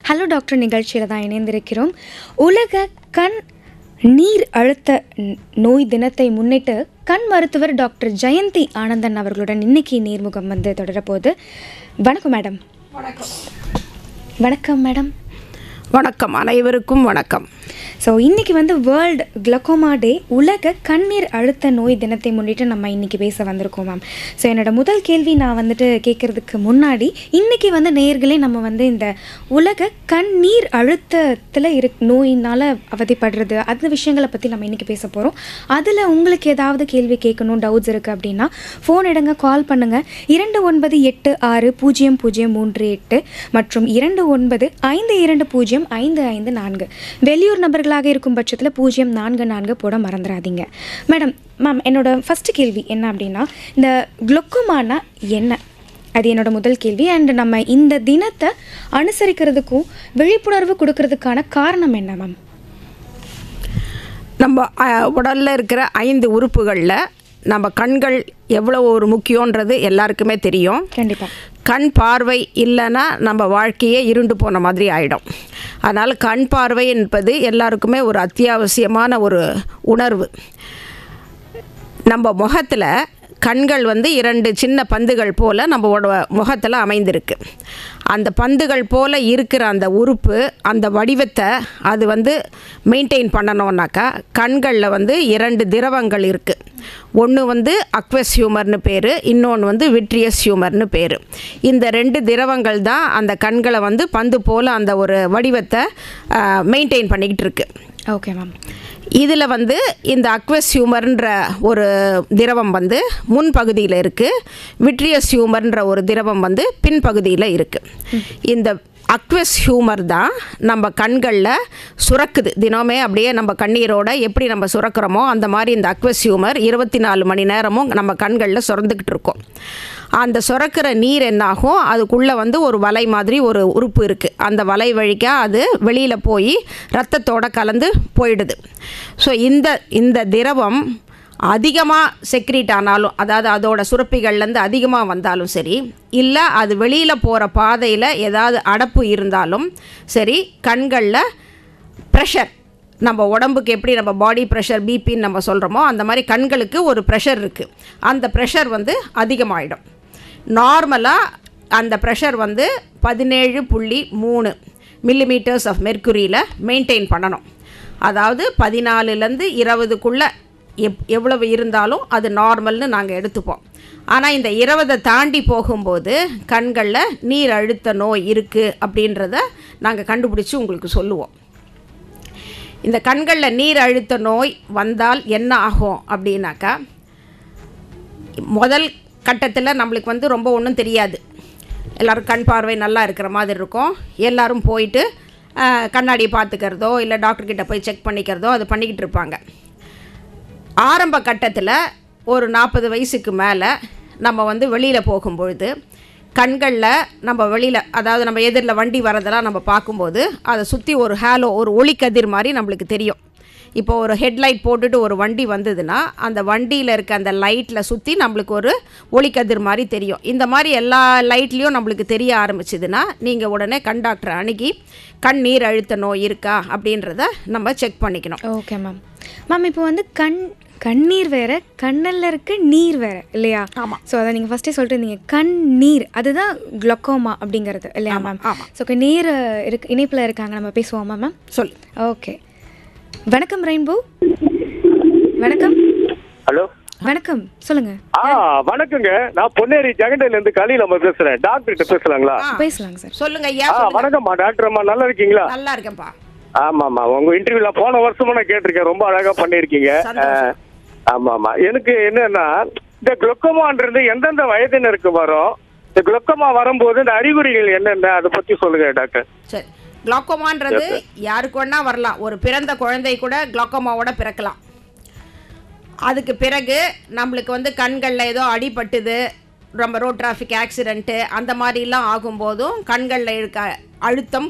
Hello doctor நிகழ்ச்சியில் தான் இணைந்திருக்கிறோம். உலக கண் நீர் அழுத்த நோய் தினத்தை முன்னிட்டு கண் மருத்துவர் டாக்டர் ஜெயந்தி ஆனந்தன் அவர்களுடன் இன்னைக்கு நேர்முகம் தொடரப்போகுது. வணக்கம் மேடம். வணக்கம். வணக்கம் மேடம். வணக்கம், அனைவருக்கும் வணக்கம். ஸோ இன்றைக்கி வேர்ல்டு கிளக்கோமா டே, உலக கண்ணீர் அழுத்த நோய் தினத்தை முன்னிட்டு நம்ம இன்றைக்கி பேச வந்திருக்கோம் மேம். ஸோ என்னோடய முதல் கேள்வி நான் கேட்குறதுக்கு முன்னாடி இன்றைக்கி நேயர்களே நம்ம இந்த உலக கண்ணீர் அழுத்தத்தில் நோயினால் அவதிப்படுறது அந்த விஷயங்களை பற்றி நம்ம இன்றைக்கி பேச போகிறோம். அதில் உங்களுக்கு ஏதாவது கேள்வி கேட்கணும், டவுட்ஸ் இருக்குது அப்படின்னா ஃபோன் எடுங்க, கால் பண்ணுங்கள். 29860038 மற்றும் 2952055554. வெளியூர் நபர்களாக இருக்கும் பட்சத்தில் 044 போட மறந்துடாதீங்க. மேம் என்னோட ஃபஸ்ட்டு கேள்வி என்ன அப்படின்னா, இந்த குளோக்கோமானா என்ன? அது என்னோட முதல் கேள்வி. அண்ட் நம்ம இந்த தினத்தை அனுசரிக்கிறதுக்கும் விழிப்புணர்வு கொடுக்கறதுக்கான காரணம் என்ன மேம்? நம்ம உடலில் இருக்கிற 5 உறுப்புகளில் நம்ம கண்கள் எவ்வளோ ஒரு முக்கியன்றது எல்லாருக்குமே தெரியும். கண்டிப்பாக. கண் பார்வை இல்லைன்னா நம்ம வாழ்க்கையே இருண்டு போன மாதிரி ஆகிடும். அதனால் கண் பார்வை என்பது எல்லாருக்குமே ஒரு அத்தியாவசியமான ஒரு உணர்வு. நம்ம முகத்தில் கண்கள் 2 சின்ன பந்துகள் போல் நம்ம முகத்தில் அமைந்திருக்கு. அந்த பந்துகள் போல் இருக்கிற அந்த உறுப்பு, அந்த வடிவத்தை அது மெயின்டைன் பண்ணணுன்னாக்கா கண்களில் 2 திரவங்கள் இருக்குது. ஒன்று அக்வஸ் ஹியூமர்னு பேர், இன்னொன்று விட்ரியஸ் ஹியூமர்னு பேர். இந்த 2 திரவங்கள் தான் அந்த கண்களை பந்து போல் அந்த ஒரு வடிவத்தை மெயின்டைன் பண்ணிக்கிட்டு இருக்கு. Okay ma'am. இதில் இந்த அக்வஸ் ஹியூமர்ன்ற ஒரு திரவம் முன்பகுதியில் இருக்குது, விட்ரியஸ் ஹியூமர்ன்ற ஒரு திரவம் பின்பகுதியில் இருக்குது. இந்த அக்வஸ் ஹியூமர் தான் நம்ம கண்களில் சுரக்குது. தினமே அப்படியே நம்ம கண்ணீரோட எப்படி நம்ம சுரக்கிறோமோ அந்த மாதிரி இந்த அக்வஸ் ஹியூமர் 24 மணி நேரமும் நம்ம கண்களில் சுரந்துக்கிட்டு இருக்கோம். அந்த சுரக்கிற நீர் என்னாகும், அதுக்குள்ளே ஒரு வலை மாதிரி ஒரு உறுப்பு இருக்குது. அந்த வலை வழிக்காக அது வெளியில் போய் ரத்தத்தோடு கலந்து போயிடுது. ஸோ இந்த திரவம் அதிகமாக செக்ரீட் ஆனாலும், அதாவது அதோட சுரப்பிகள்லேருந்து அதிகமாக வந்தாலும் சரி, இல்லை அது வெளியில் போகிற பாதையில் ஏதாவது அடப்பு இருந்தாலும் சரி, கண்களில் ப்ரெஷர், நம்ம உடம்புக்கு எப்படி நம்ம பாடி ப்ரெஷர் பிபின்னு நம்ம சொல்கிறோமோ அந்த மாதிரி கண்களுக்கு ஒரு ப்ரெஷர் இருக்குது. அந்த ப்ரெஷர் அதிகமாகிடும். நார்மலாக அந்த ப்ரெஷர் 17.3 மில்லிமீட்டர்ஸ் ஆஃப் மெர்க்குரியில் மெயின்டைன் பண்ணணும். அதாவது 14லேருந்து 20க்குள்ளே எவ்வளவு இருந்தாலும் அது நார்மல்னு நாங்கள் எடுத்துப்போம். ஆனால் இந்த 20 தாண்டி போகும்போது கண்களில் நீர் அழுத்த நோய் இருக்குது அப்படின்றத நாங்கள் கண்டுபிடிச்சி உங்களுக்கு சொல்லுவோம். இந்த கண்களில் நீர் அழுத்த நோய் வந்தால் என்ன ஆகும் அப்படின்னாக்கா, முதல் கட்டத்தில் நம்மளுக்கு ரொம்ப ஒன்றும் தெரியாது. எல்லோரும் கண் பார்வை நல்லா இருக்கிற மாதிரி இருக்கும். எல்லோரும் போயிட்டு கண்ணாடியை பார்த்துக்கிறதோ இல்லை டாக்டர்கிட்ட போய் செக் பண்ணிக்கிறதோ அது பண்ணிக்கிட்டு இருப்பாங்க. ஆரம்ப கட்டத்தில் ஒரு 40 வயசுக்கு மேலே நம்ம வெளியில் போகும்பொழுது கண்களில் நம்ம வெளியில், அதாவது நம்ம எதிரில் வண்டி வரதெல்லாம் நம்ம பார்க்கும்போது அதை சுற்றி ஒரு ஹேலோ, ஒரு ஒளிக்கதிர் மாதிரி நம்மளுக்கு தெரியும். இப்போ ஒரு ஹெட்லைட் போட்டுட்டு ஒரு வண்டி வந்ததுன்னா அந்த வண்டியில் இருக்க அந்த லைட்டில் சுற்றி நம்மளுக்கு ஒரு ஒளிக்கதிர் மாதிரி தெரியும். இந்த மாதிரி எல்லா லைட்லேயும் நம்மளுக்கு தெரிய ஆரம்பிச்சிதுன்னா நீங்கள் உடனே கண் டாக்டரை அணுகி கண் நீர் அழுத்த நோய் இருக்கா அப்படின்றத நம்ம செக் பண்ணிக்கணும். Okay ma'am. மேம் இப்போ கண்ணீர் வேறு, கண்ணில் இருக்க நீர் வேறு இல்லையா? ஆமாம். ஸோ அதை நீங்கள் ஃபஸ்ட்டே சொல்லிட்டு இருந்தீங்க, கண்ணீர் அதுதான் குளோக்கோமா அப்படிங்கிறது இல்லையா மேம்? ஆமாம். ஸோ நீர் இணைப்பில் இருக்காங்க, நம்ம பேசுவோமா மேம்? சொல். ஓகே. வணக்கம் ரெயின்போ. வணக்கம். ஹலோ, வணக்கம், சொல்லுங்க. வணக்கங்க. நான் பொன்னேரி ஜெகண்டையில இருந்து கலியில பேசுறேன். டாக்டர் கிட்ட பேசலாங்களா? பேசலாங்க சார். சொல்லுங்க ஐயா. வணக்கம்மா டாக்டர் அம்மா, நல்லா இருக்கீங்களா? நல்லா இருக்கேன்ப்பா. ஆமாம்மா, உங்க இன்டர்வியூல போன வருஷமா நான் கேட்டிருக்கேன், ரொம்ப அழகா பண்ணிருக்கீங்க. ஆமாம்மா, எனக்கு என்னன்னா இந்த குளோக்கோமான்றது எந்தெந்த வயதினருக்கு வரும், இந்த குளோக்கோமா வரும்போது இந்த அறிகுறிகள் என்னென்ன, அதை பத்தி சொல்லுங்க டாக்டர். சரி, குளோக்கோமான்றது யாருக்கு வேணா வரலாம். ஒரு பிறந்த குழந்தை கூட குளோக்கோமாவோட பிறக்கலாம். அதுக்கு பிறகு நம்மளுக்கு கண்களில் ஏதோ அடிபட்டுது, ரொம்ப ரோட் டிராஃபிக் ஆக்சிடெண்ட்டு அந்த மாதிரிலாம் ஆகும்போதும் கண்களில் இருக்க அழுத்தம்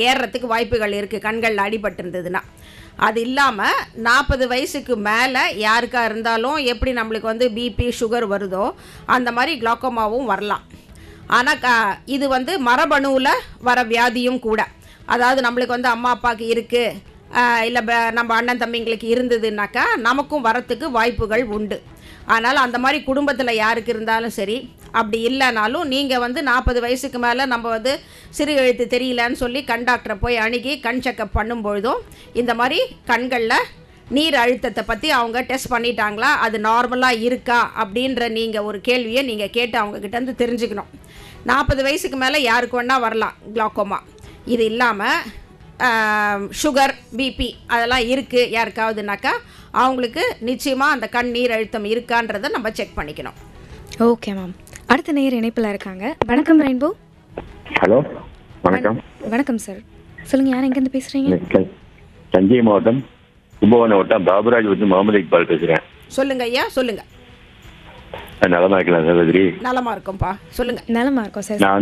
ஏறுறதுக்கு வாய்ப்புகள் இருக்குது, கண்களில் அடிபட்டிருந்ததுன்னா. அது இல்லாமல் 40 வயசுக்கு மேலே யாருக்கா இருந்தாலும் எப்படி நம்மளுக்கு பிபி சுகர் வருதோ அந்த மாதிரி குளோக்கோமாவும் வரலாம். ஆனால் இது மரபணுவில் வர வியாதியும் கூட. அதாவது நம்மளுக்கு வந்து அம்மா அப்பாவுக்கு இருக்குது இல்லை நம்ம அண்ணன் தம்பிங்களுக்கு இருந்ததுன்னாக்கா நமக்கும் வரத்துக்கு வாய்ப்புகள் உண்டு. அதனால் அந்த மாதிரி குடும்பத்தில் யாருக்கு இருந்தாலும் சரி, அப்படி இல்லைனாலும் நீங்கள் வந்து 40 வயசுக்கு மேலே நம்ம வந்து சிறு எழுத்து தெரியலன்னு சொல்லி கண் டாக்டரை போய் அணுகி கண் செக்கப் பண்ணும்பொழுதும் இந்த மாதிரி கண்களில் நீர் அழுத்தத்தை பற்றி அவங்க டெஸ்ட் பண்ணிட்டாங்களா, அது நார்மலாக இருக்கா அப்படின்ற நீங்கள் ஒரு கேள்வியை நீங்கள் கேட்டு அவங்கக்கிட்டேருந்து தெரிஞ்சுக்கணும். 40 வயசுக்கு மேலே யாருக்கு வேணால் வரலாம் குளோக்கோமா. இது இல்லாமல் சுகர், பிபி அதெல்லாம் இருக்குது யாருக்காவதுனாக்கா அவங்களுக்கு நிச்சயமாக அந்த கண் நீர் அழுத்தம் இருக்கான்றதை நம்ம செக் பண்ணிக்கணும். Okay ma'am. அடுத்த நேயர் இணைப்பில் இருக்காங்க. வணக்கம் ரெயின்போ. ஹலோ, வணக்கம். வணக்கம் சார், சொல்லுங்கள், யார் எங்கேருந்து பேசுகிறீங்க? தஞ்சை மாவட்டம் கும்பகோணம் வட்டம் பாபுராஜ் வந்து முகமது இக்பால் பேசுகிறேன். சொல்லுங்க ஐயா, சொல்லுங்க. நலமா இருக்கலாம் சகோதரி? நலமா இருக்கும்பா, சொல்லுங்க. நலமா இருக்கோம் சார். நான்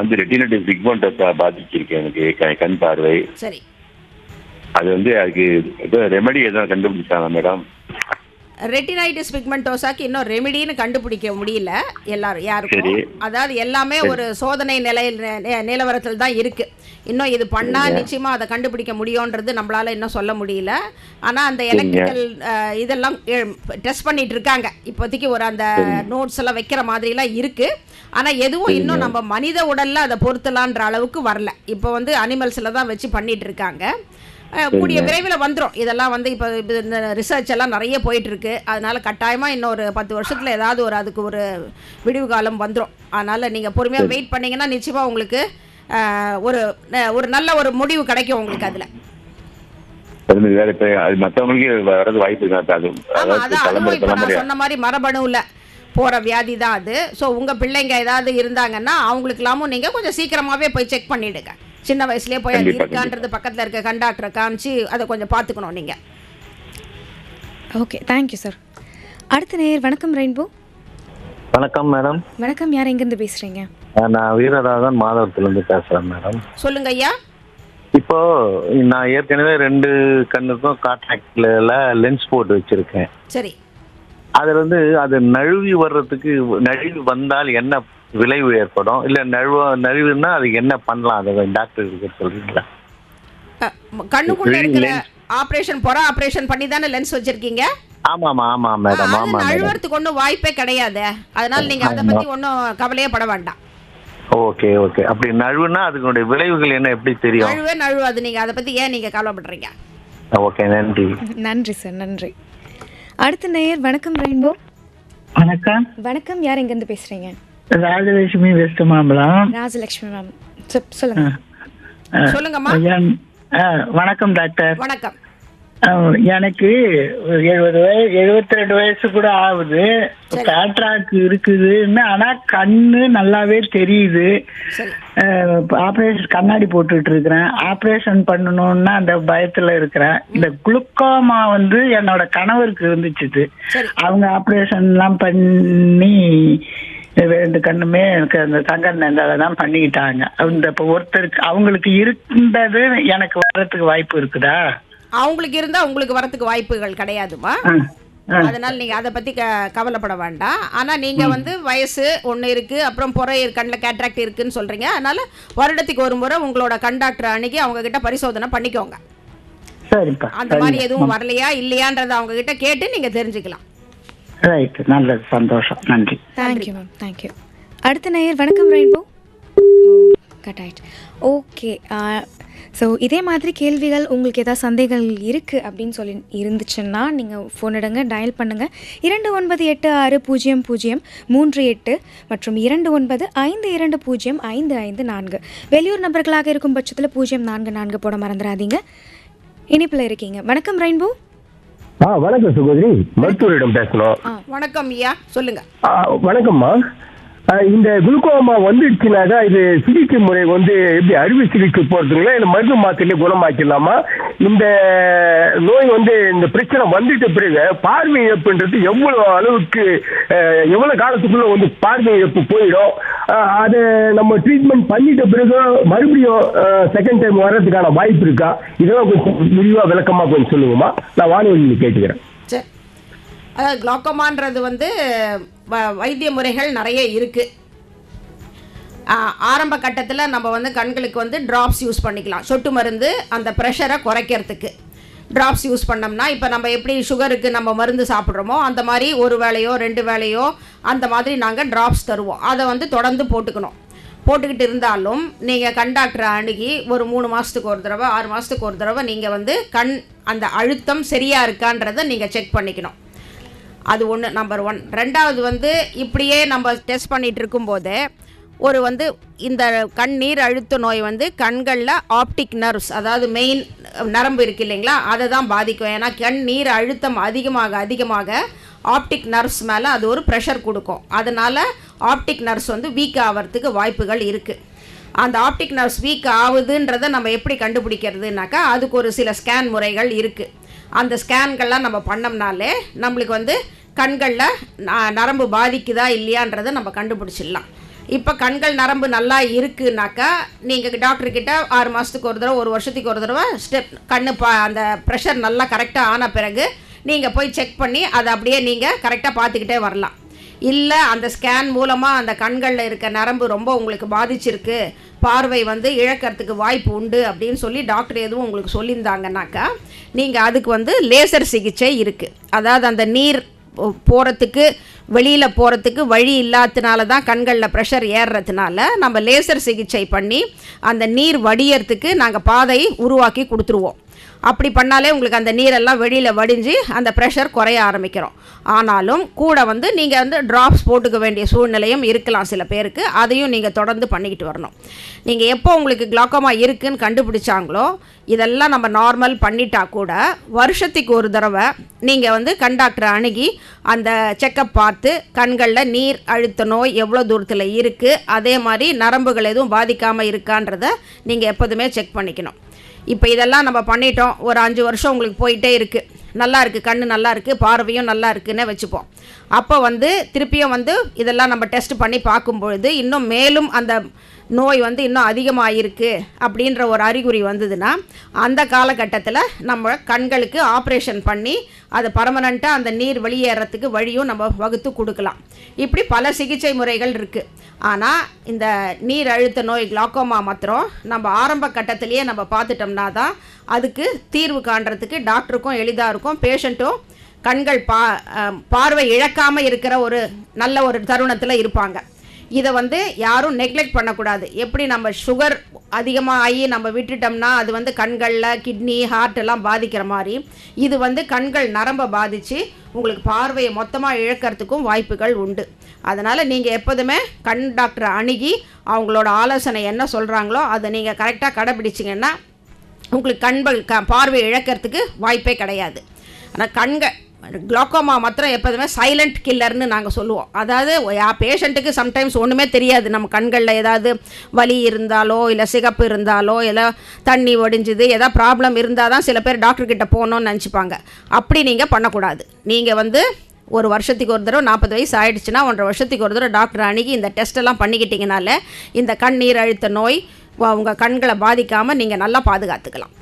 வந்து ரெட்டினோட்டிவ் பிக்மெண்டோஸா பாதிச்சிருக்கேன். எனக்கு கண் பார்வை. சரி. அது வந்து அதுக்கு ஏதோ ரெமெடி எதுவும் கண்டுபிடிச்சாங்க மேடம்? ரெட்டினைட்டிஸ் பிக்மெண்டோசாக்கு இன்னும் ரெமிடின்னு கண்டுபிடிக்க முடியல யாருக்கும். அதாவது எல்லாமே ஒரு சோதனை நிலவரத்தில் தான் இருக்குது. இன்னும் இது பண்ணால் நிச்சயமாக அதை கண்டுபிடிக்க முடியுன்றது நம்மளால் இன்னும் சொல்ல முடியல. ஆனால் அந்த எலக்ட்ரிக்கல் இதெல்லாம் டெஸ்ட் பண்ணிட்டு இருக்காங்க இப்போதைக்கு. ஒரு அந்த நோட்ஸ் எல்லாம் வைக்கிற மாதிரிலாம் இருக்குது. ஆனால் எதுவும் இன்னும் நம்ம மனித உடலில் அதை பொருத்தலான்ற அளவுக்கு வரல. இப்போ வந்து அனிமல்ஸில் தான் வச்சு பண்ணிட்டு இருக்காங்க. கூடிய விரைவில் வந்துடும். இதெல்லாம் வந்து இப்போ இந்த ரிசர்ச் எல்லாம் நிறைய போயிட்டுருக்கு. அதனால் கட்டாயமாக இன்னொரு 10 வருஷத்தில் ஏதாவது அதுக்கு ஒரு விடிவு காலம் வந்துடும். அதனால் நீங்கள் பொறுமையாக வெயிட் பண்ணிங்கன்னா நிச்சயமாக உங்களுக்கு ஒரு நல்ல ஒரு முடிவு கிடைக்கும் உங்களுக்கு அதில். சொன்ன மாதிரி மரபணுவில் போகிற வியாதி தான் அது. ஸோ உங்கள் பிள்ளைங்க ஏதாவது இருந்தாங்கன்னா அவங்களுக்கெல்லாமும் நீங்கள் கொஞ்சம் சீக்கிரமாகவே போய் செக் பண்ணிவிடுங்க. சின்ன வயசுலேயே போய் அது இருக்கான்றது பக்கத்தில் இருக்க கண் டாக்டரை காமிச்சு அதை கொஞ்சம் பார்த்துக்கணும் நீங்கள். Okay, thank you sir. அடுத்த நேயர். வணக்கம் ரெயின்போ. வணக்கம் மேடம். வணக்கம், யார் எங்கேருந்து பேசுகிறீங்க? நான் வீரராகவன் மாதவரத்துலேருந்து பேசுகிறேன் மேடம். சொல்லுங்க ஐயா. இப்போ நான் ஏற்கனவே 2 கண்ணுக்கும் கான்டாக்ட்ல லென்ஸ் போட்டு வச்சிருக்கேன். சரி. அதில் வந்து அது நழுவி வந்தால் என்ன விளைவு ஏற்படும்? இல்லை நழுவுன்னா அதுக்கு என்ன பண்ணலாம்? அதை டாக்டர் கிட்ட சொல்றீங்களா? கண்ணுக்குள்ள இருக்கிற ஆபரேஷன் ஆபரேஷன் பண்ணி தானே லென்ஸ் வச்சிருக்கீங்க? ஆமாம் மேடம். ஆமாம், நழுவுறதுக்கு ஒன்றும் வாய்ப்பே கிடையாது. அதனால நீங்க அதை பத்தி ஒன்றும் கவலையே பட வேண்டாம். ஓகே. அப்படி நழுவுனா அதுக்குடைய விளைவுகள் என்ன எப்படி தெரியும்? நழுவாது. நீங்க அதை பத்தி ஏன் நீங்க கவலைப்படுறீங்க? ஓகே, நன்றி. நன்றி சார், நன்றி. அடுத்த நேயர். வணக்கம் ரெயின்போ. வணக்கம். வணக்கம், யார் எங்கேருந்து பேசுகிறீங்க? ராஜலட்சுமி வெஸ்ட் மாம்பலம். ராஜலட்சுமி மேம், சொல்லுங்க. சொல்லுங்கம்மா. வணக்கம் டாக்டர். வணக்கம். எனக்கு 72 வயசு கூட ஆகுது. கேட்ராக்ட் இருக்குதுன்னு, ஆனா கண்ணு நல்லாவே தெரியுது. ஆப்ரேஷன் கண்ணாடி போட்டுட்டு இருக்கிறேன். ஆப்ரேஷன் பண்ணணும்னா அந்த பயத்துல இருக்கிறேன். இந்த குளுக்கோமா வந்து என்னோட கணவருக்கு இருந்துச்சு. அவங்க ஆப்ரேஷன் எல்லாம் பண்ணி 2 கண்ணுமே எனக்கு அந்த தங்க தான் பண்ணிக்கிட்டாங்க. இந்த ஒருத்தருக்கு அவங்களுக்கு இருந்தது எனக்கு வர்றதுக்கு வாய்ப்பு இருக்குதா? அவங்களுக்கு இருந்தா உங்களுக்கு வரத்துக்கு வாய்ப்புகள் கிடையாதுமா. அதனால நீங்க அதை பத்தி கவலைப்பட வேண்டாம். ஆனா நீங்க வந்து வயசு ஒண்ணு இருக்கு, அப்புறம் கண்ணில் கேட்ராக்ட் இருக்குன்னு சொல்றீங்க. அதனால வருடத்துக்கு ஒரு முறை உங்களோட கண் டாக்டர் அணுகி அவங்க கிட்ட பரிசோதனை பண்ணிக்கோங்க. சரிப்பா. அந்த மாதிரி எதுவும் வரலையா இல்லையான்றதை அவங்க கிட்ட கேட்டு நீங்க தெரிஞ்சுக்கலாம். ரைட், நல்லது, சந்தோஷம், நன்றி. Thank you ma'am, thank you. அடுத்த நேயர். வணக்கம் ரெயின்போ. கட் ஆயிட்டு. ஓகே. ஸோ இதே மாதிரி கேள்விகள் உங்களுக்கு ஏதாவது சந்தேகங்கள் இருக்குது அப்படின்னு சொல்லி இருந்துச்சுன்னா நீங்கள் ஃபோன் எடுங்க, டயல் பண்ணுங்கள். 29860038 மற்றும் 2952205554. வெளியூர் நபர்களாக இருக்கும் பட்சத்தில் 044 போட மறந்துடாதீங்க. இனிப்பில் இருக்கீங்க. வணக்கம் ரெயின்போ. வணக்கம் சகோதரி, மருத்துவரிடம் பேசணும். வணக்கம் ஐயா, சொல்லுங்க. வணக்கம்மா. இந்த குளுக்கோமா வந்துடுச்சுனாக்கா இது சிகிச்சை முறை வந்து எப்படி அறுவை சிகிச்சை போறதுங்களா இல்லை மருந்து மாத்திரையில குணமாக்கிடலாமா? இந்த நோய் வந்து இந்த பிரச்சனை வந்துட்ட பிறகு பார்வை இழப்புன்றது எவ்வளவு அளவுக்கு எவ்வளவு காலத்துக்குள்ள வந்து பார்வை இழப்பு போயிடும்? அதை நம்ம ட்ரீட்மெண்ட் பண்ணிட்ட பிறகு மறுபடியும் செகண்ட் டைம் வர்றதுக்கான வாய்ப்பு இருக்கா? இதெல்லாம் கொஞ்சம் விரிவா விளக்கமா கொஞ்சம் சொல்லுங்கம்மா. நான் வானொலியில் கேட்டுக்கிறேன். அதாவது குளோக்கோமான்றது வந்து வைத்திய முறைகள் நிறைய இருக்குது. ஆரம்ப கட்டத்தில் நம்ம வந்து கண்களுக்கு வந்து ட்ராப்ஸ் யூஸ் பண்ணிக்கலாம், சொட்டு மருந்து அந்த ப்ரெஷரை குறைக்கிறதுக்கு ட்ராப்ஸ் யூஸ் பண்ணோம்னா, இப்போ நம்ம எப்படி சுகருக்கு நம்ம மருந்து சாப்பிட்றோமோ அந்த மாதிரி ஒரு வேளையோ 2 வேளையோ அந்த மாதிரி நாங்கள் ட்ராப்ஸ் தருவோம். அதை வந்து தொடர்ந்து போட்டுக்கிட்டு இருந்தாலும் நீங்கள் கண் டாக்டரை அணுகி ஒரு 3 மாதத்துக்கு ஒரு தடவை 6 மாதத்துக்கு ஒரு தடவை நீங்கள் வந்து கண் அந்த அழுத்தம் சரியாக இருக்கான்றதை நீங்கள் செக் பண்ணிக்கணும். அது ஒன்று, நம்பர் 1. ரெண்டாவது வந்து இப்படியே நம்ம டெஸ்ட் பண்ணிகிட்டு இருக்கும்போதே வந்து இந்த கண்ணீர் அழுத்த நோய் வந்து கண்களில் ஆப்டிக் நர்வ்ஸ், அதாவது மெயின் நரம்பு இருக்குது இல்லைங்களா, அதை தான் பாதிக்கும். ஏன்னா கண்ணீர் அழுத்தம் அதிகமாக ஆப்டிக் நர்வ்ஸ் மேலே அது ஒரு ப்ரெஷர் கொடுக்கும். அதனால் ஆப்டிக் நர்வ்ஸ் வந்து வீக் ஆகிறதுக்கு வாய்ப்புகள் இருக்குது. அந்த ஆப்டிக் நர்வ்ஸ் வீக் ஆகுதுன்றதை நம்ம எப்படி கண்டுபிடிக்கிறதுனாக்கா, அதுக்கு ஒரு சில ஸ்கேன் முறைகள் இருக்குது. அந்த ஸ்கேன்கள்லாம் நம்ம பண்ணோம்னாலே நம்மளுக்கு வந்து கண்களில் நரம்பு பாதிக்குதா இல்லையான்றதை நம்ம கண்டுபிடிச்சிடலாம். இப்போ கண்கள் நரம்பு நல்லா இருக்குனாக்கா நீங்கள் டாக்டர்கிட்ட 6 மாதத்துக்கு ஒரு தடவை 1 வருஷத்துக்கு ஒரு தடவை கண்ணு அந்த ப்ரெஷர் நல்லா கரெக்டாக ஆன பிறகு நீங்கள் போய் செக் பண்ணி அதை அப்படியே நீங்கள் கரெக்டாக பார்த்துக்கிட்டே வரலாம். இல்லை அந்த ஸ்கேன் மூலமாக அந்த கண்களில் இருக்க நரம்பு ரொம்ப உங்களுக்கு பாதிச்சிருக்கு, பார்வை வந்து இழக்கிறதுக்கு வாய்ப்பு உண்டு அப்படின்னு சொல்லி டாக்டர் எதுவும் உங்களுக்கு சொல்லியிருந்தாங்கனாக்கா நீங்கள் அதுக்கு வந்து லேசர் சிகிச்சை இருக்குது. அதாவது அந்த நீர் போகிறதுக்கு வெளியில் போகிறதுக்கு வழி இல்லாததுனால தான் கண்களில் ப்ரெஷர் ஏறுறதுனால நம்ம லேசர் சிகிச்சை பண்ணி அந்த நீர் வடியறதுக்கு நாங்கள் பாதை உருவாக்கி கொடுத்துருவோம். அப்படி பண்ணாலே உங்களுக்கு அந்த நீரெல்லாம் வெளியில் வடிஞ்சு அந்த ப்ரெஷர் குறைய ஆரம்பிக்கிறோம். ஆனாலும் கூட வந்து நீங்கள் வந்து ட்ராப்ஸ் போட்டுக்க வேண்டிய சூழ்நிலையும் இருக்கலாம் சில பேருக்கு. அதையும் நீங்கள் தொடர்ந்து பண்ணிக்கிட்டு வரணும். நீங்கள் எப்போ உங்களுக்கு கிளாக்கோமா இருக்குதுன்னு கண்டுபிடிச்சாங்களோ இதெல்லாம் நம்ம நார்மல் பண்ணிட்டா கூட வருஷத்துக்கு ஒரு தடவை நீங்கள் வந்து கண் டாக்டரை அணுகி அந்த செக்கப் பார்த்து கண்களில் நீர் அழுத்த நோய் எவ்வளோ தூரத்தில் இருக்குது, அதே மாதிரி நரம்புகள் எதுவும் பாதிக்காமல் இருக்கான்றதை நீங்கள் எப்போதுமே செக் பண்ணிக்கணும். இப்போ இதெல்லாம் நம்ம பண்ணிட்டோம், ஒரு 5 வருஷம் உங்களுக்கு போயிட்டே இருக்குது, நல்லா இருக்குது, கண் நல்லா இருக்குது, பார்வையும் நல்லா இருக்குன்னு வச்சுப்போம். அப்போ வந்து திருப்பியும் வந்து இதெல்லாம் நம்ம டெஸ்ட் பண்ணி பார்க்கும்பொழுது இன்னும் மேலும் அந்த நோய் வந்து இன்னும் அதிகமாக இருக்குது அப்படின்ற ஒரு அறிகுறி வந்ததுன்னா அந்த காலகட்டத்தில் நம்ம கண்களுக்கு ஆப்ரேஷன் பண்ணி அதை பர்மனண்ட்டாக அந்த நீர் வெளியேறத்துக்கு வழியும் நம்ம வகுத்து கொடுக்கலாம். இப்படி பல சிகிச்சை முறைகள் இருக்குது. ஆனால் இந்த நீர் அழுத்த நோய் கிளாக்கோமா மாத்திரம் நம்ம ஆரம்ப கட்டத்திலேயே நம்ம பார்த்துட்டோம்னா தான் அதுக்கு தீர்வு காண்றதுக்கு டாக்டருக்கும் எளிதாக இருக்கும், பேஷண்ட்டும் கண்கள் பார்வை இழக்காமல் இருக்கிற ஒரு நல்ல ஒரு தருணத்தில் இருப்பாங்க. இதை வந்து யாரும் நெக்லெக்ட் பண்ணக்கூடாது. எப்படி நம்ம சுகர் அதிகமாக ஆகி நம்ம விட்டுட்டோம்னா அது வந்து கண்களில் கிட்னி ஹார்ட் எல்லாம் பாதிக்கிற மாதிரி இது வந்து கண்கள் நரம்பை பாதித்து உங்களுக்கு பார்வையை மொத்தமாக இழக்கிறதுக்கும் வாய்ப்புகள் உண்டு. அதனால் நீங்கள் எப்போதுமே கண் டாக்டரை அணுகி அவங்களோட ஆலோசனை என்ன சொல்கிறாங்களோ அதை நீங்கள் கரெக்டாக கடைப்பிடிச்சிங்கன்னா உங்களுக்கு பார்வை இழக்கிறதுக்கு வாய்ப்பே கிடையாது. ஆனால் கிளாக்கோமா மாத்திரம் எப்போதுமே சைலண்ட் கில்லர்னு நாங்கள் சொல்லுவோம். அதாவது பேஷண்ட்டுக்கு சம்டைம்ஸ் ஒன்றுமே தெரியாது, நம்ம கண்களில் ஏதாவது வலி இருந்தாலோ இல்லை சிகப்பு இருந்தாலோ இல்லை தண்ணி ஒடிஞ்சுது ஏதாவது ப்ராப்ளம் இருந்தால் தான் சில பேர் டாக்டர்கிட்ட போகணுன்னு நினச்சிப்பாங்க. அப்படி நீங்கள் பண்ணக்கூடாது. நீங்கள் வந்து ஒரு வருஷத்துக்கு ஒரு தடவை 40 வயசு ஆகிடுச்சுன்னா 1.5 வருஷத்துக்கு ஒரு தடவை டாக்டர் அணுகி இந்த டெஸ்ட்டெல்லாம் பண்ணிக்கிட்டிங்கனால இந்த கண்ணீர் அழுத்த நோய் உங்கள் கண்களை பாதிக்காமல் நீங்கள் நல்லா பாதுகாத்துக்கலாம்.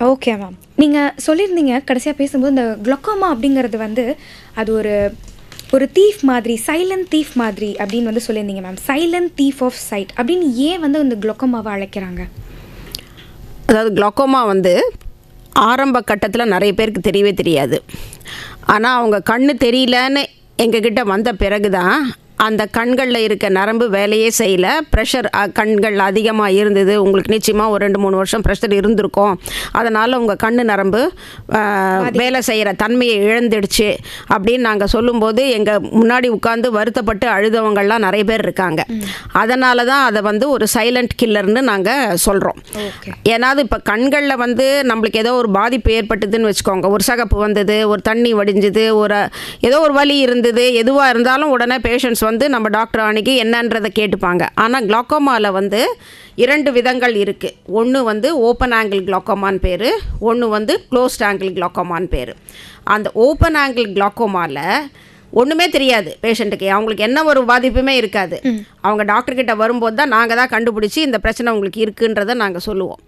ஓகே மேம், நீங்கள் சொல்லியிருந்தீங்க கடைசியாக பேசும்போது இந்த குளோக்கோமா அப்படிங்கிறது வந்து அது ஒரு தீஃப் மாதிரி, சைலண்ட் தீஃப் மாதிரி அப்படின்னு வந்து சொல்லியிருந்தீங்க ma'am. Silent thief of sight அப்படின்னு ஏன் வந்து இந்த குளோக்கோமாவை அழைக்கிறாங்க? அதாவது குளோக்கோமா வந்து ஆரம்ப கட்டத்தில் நிறைய பேருக்கு தெரியவே தெரியாது. ஆனால் அவங்க கண்ணு தெரியலன்னு எங்ககிட்ட வந்த பிறகு தான் அந்த கண்களில் இருக்க நரம்பு வேலையே செய்யலை, ப்ரெஷர் கண்கள் அதிகமாக இருந்தது, உங்களுக்கு நிச்சயமாக ஒரு 2-3 வருஷம் ப்ரெஷர் இருந்திருக்கும், அதனால் உங்கள் கண்ணு நரம்பு வேலை செய்கிற தன்மையை இழந்துடுச்சு அப்படின்னு நாங்கள் சொல்லும்போது எங்கள் முன்னாடி உட்காந்து வருத்தப்பட்டு அழுதவங்கள்லாம் நிறைய பேர் இருக்காங்க. அதனால தான் அதை வந்து ஒரு சைலண்ட் கில்லர்னு நாங்கள் சொல்கிறோம். ஏன்னா இப்போ கண்களில் வந்து நம்மளுக்கு ஏதோ ஒரு பாதிப்பு ஏற்பட்டுதுன்னு வச்சுக்கோங்க, ஒரு சகப்பு வந்தது, ஒரு தண்ணி வடிஞ்சுது, ஏதோ ஒரு வலி இருந்தது, எதுவாக இருந்தாலும் உடனே பேஷண்ட்ஸ் வந்து நம்ம டாக்டர் அன்னைக்கு என்னன்றதை கேட்டுப்பாங்க. ஆனால் குளோக்கோமாவில் வந்து 2 விதங்கள் இருக்குது. ஒன்று வந்து ஓப்பன் ஆங்கிள் குளோக்கோமான்னு பேர், ஒன்று வந்து க்ளோஸ்ட் ஆங்கிள் குளோக்கோமான்னு பேர். அந்த ஓப்பன் ஆங்கிள் குளோக்கோமாவில் ஒன்றுமே தெரியாது பேஷண்ட்டுக்கு, அவங்களுக்கு என்ன ஒரு பாதிப்புமே இருக்காது. அவங்க டாக்டர்கிட்ட வரும்போது தான் நாங்கள் தான் கண்டுபிடிச்சி இந்த பிரச்சனை உங்களுக்கு இருக்குன்றதை நாங்கள் சொல்லுவோம்.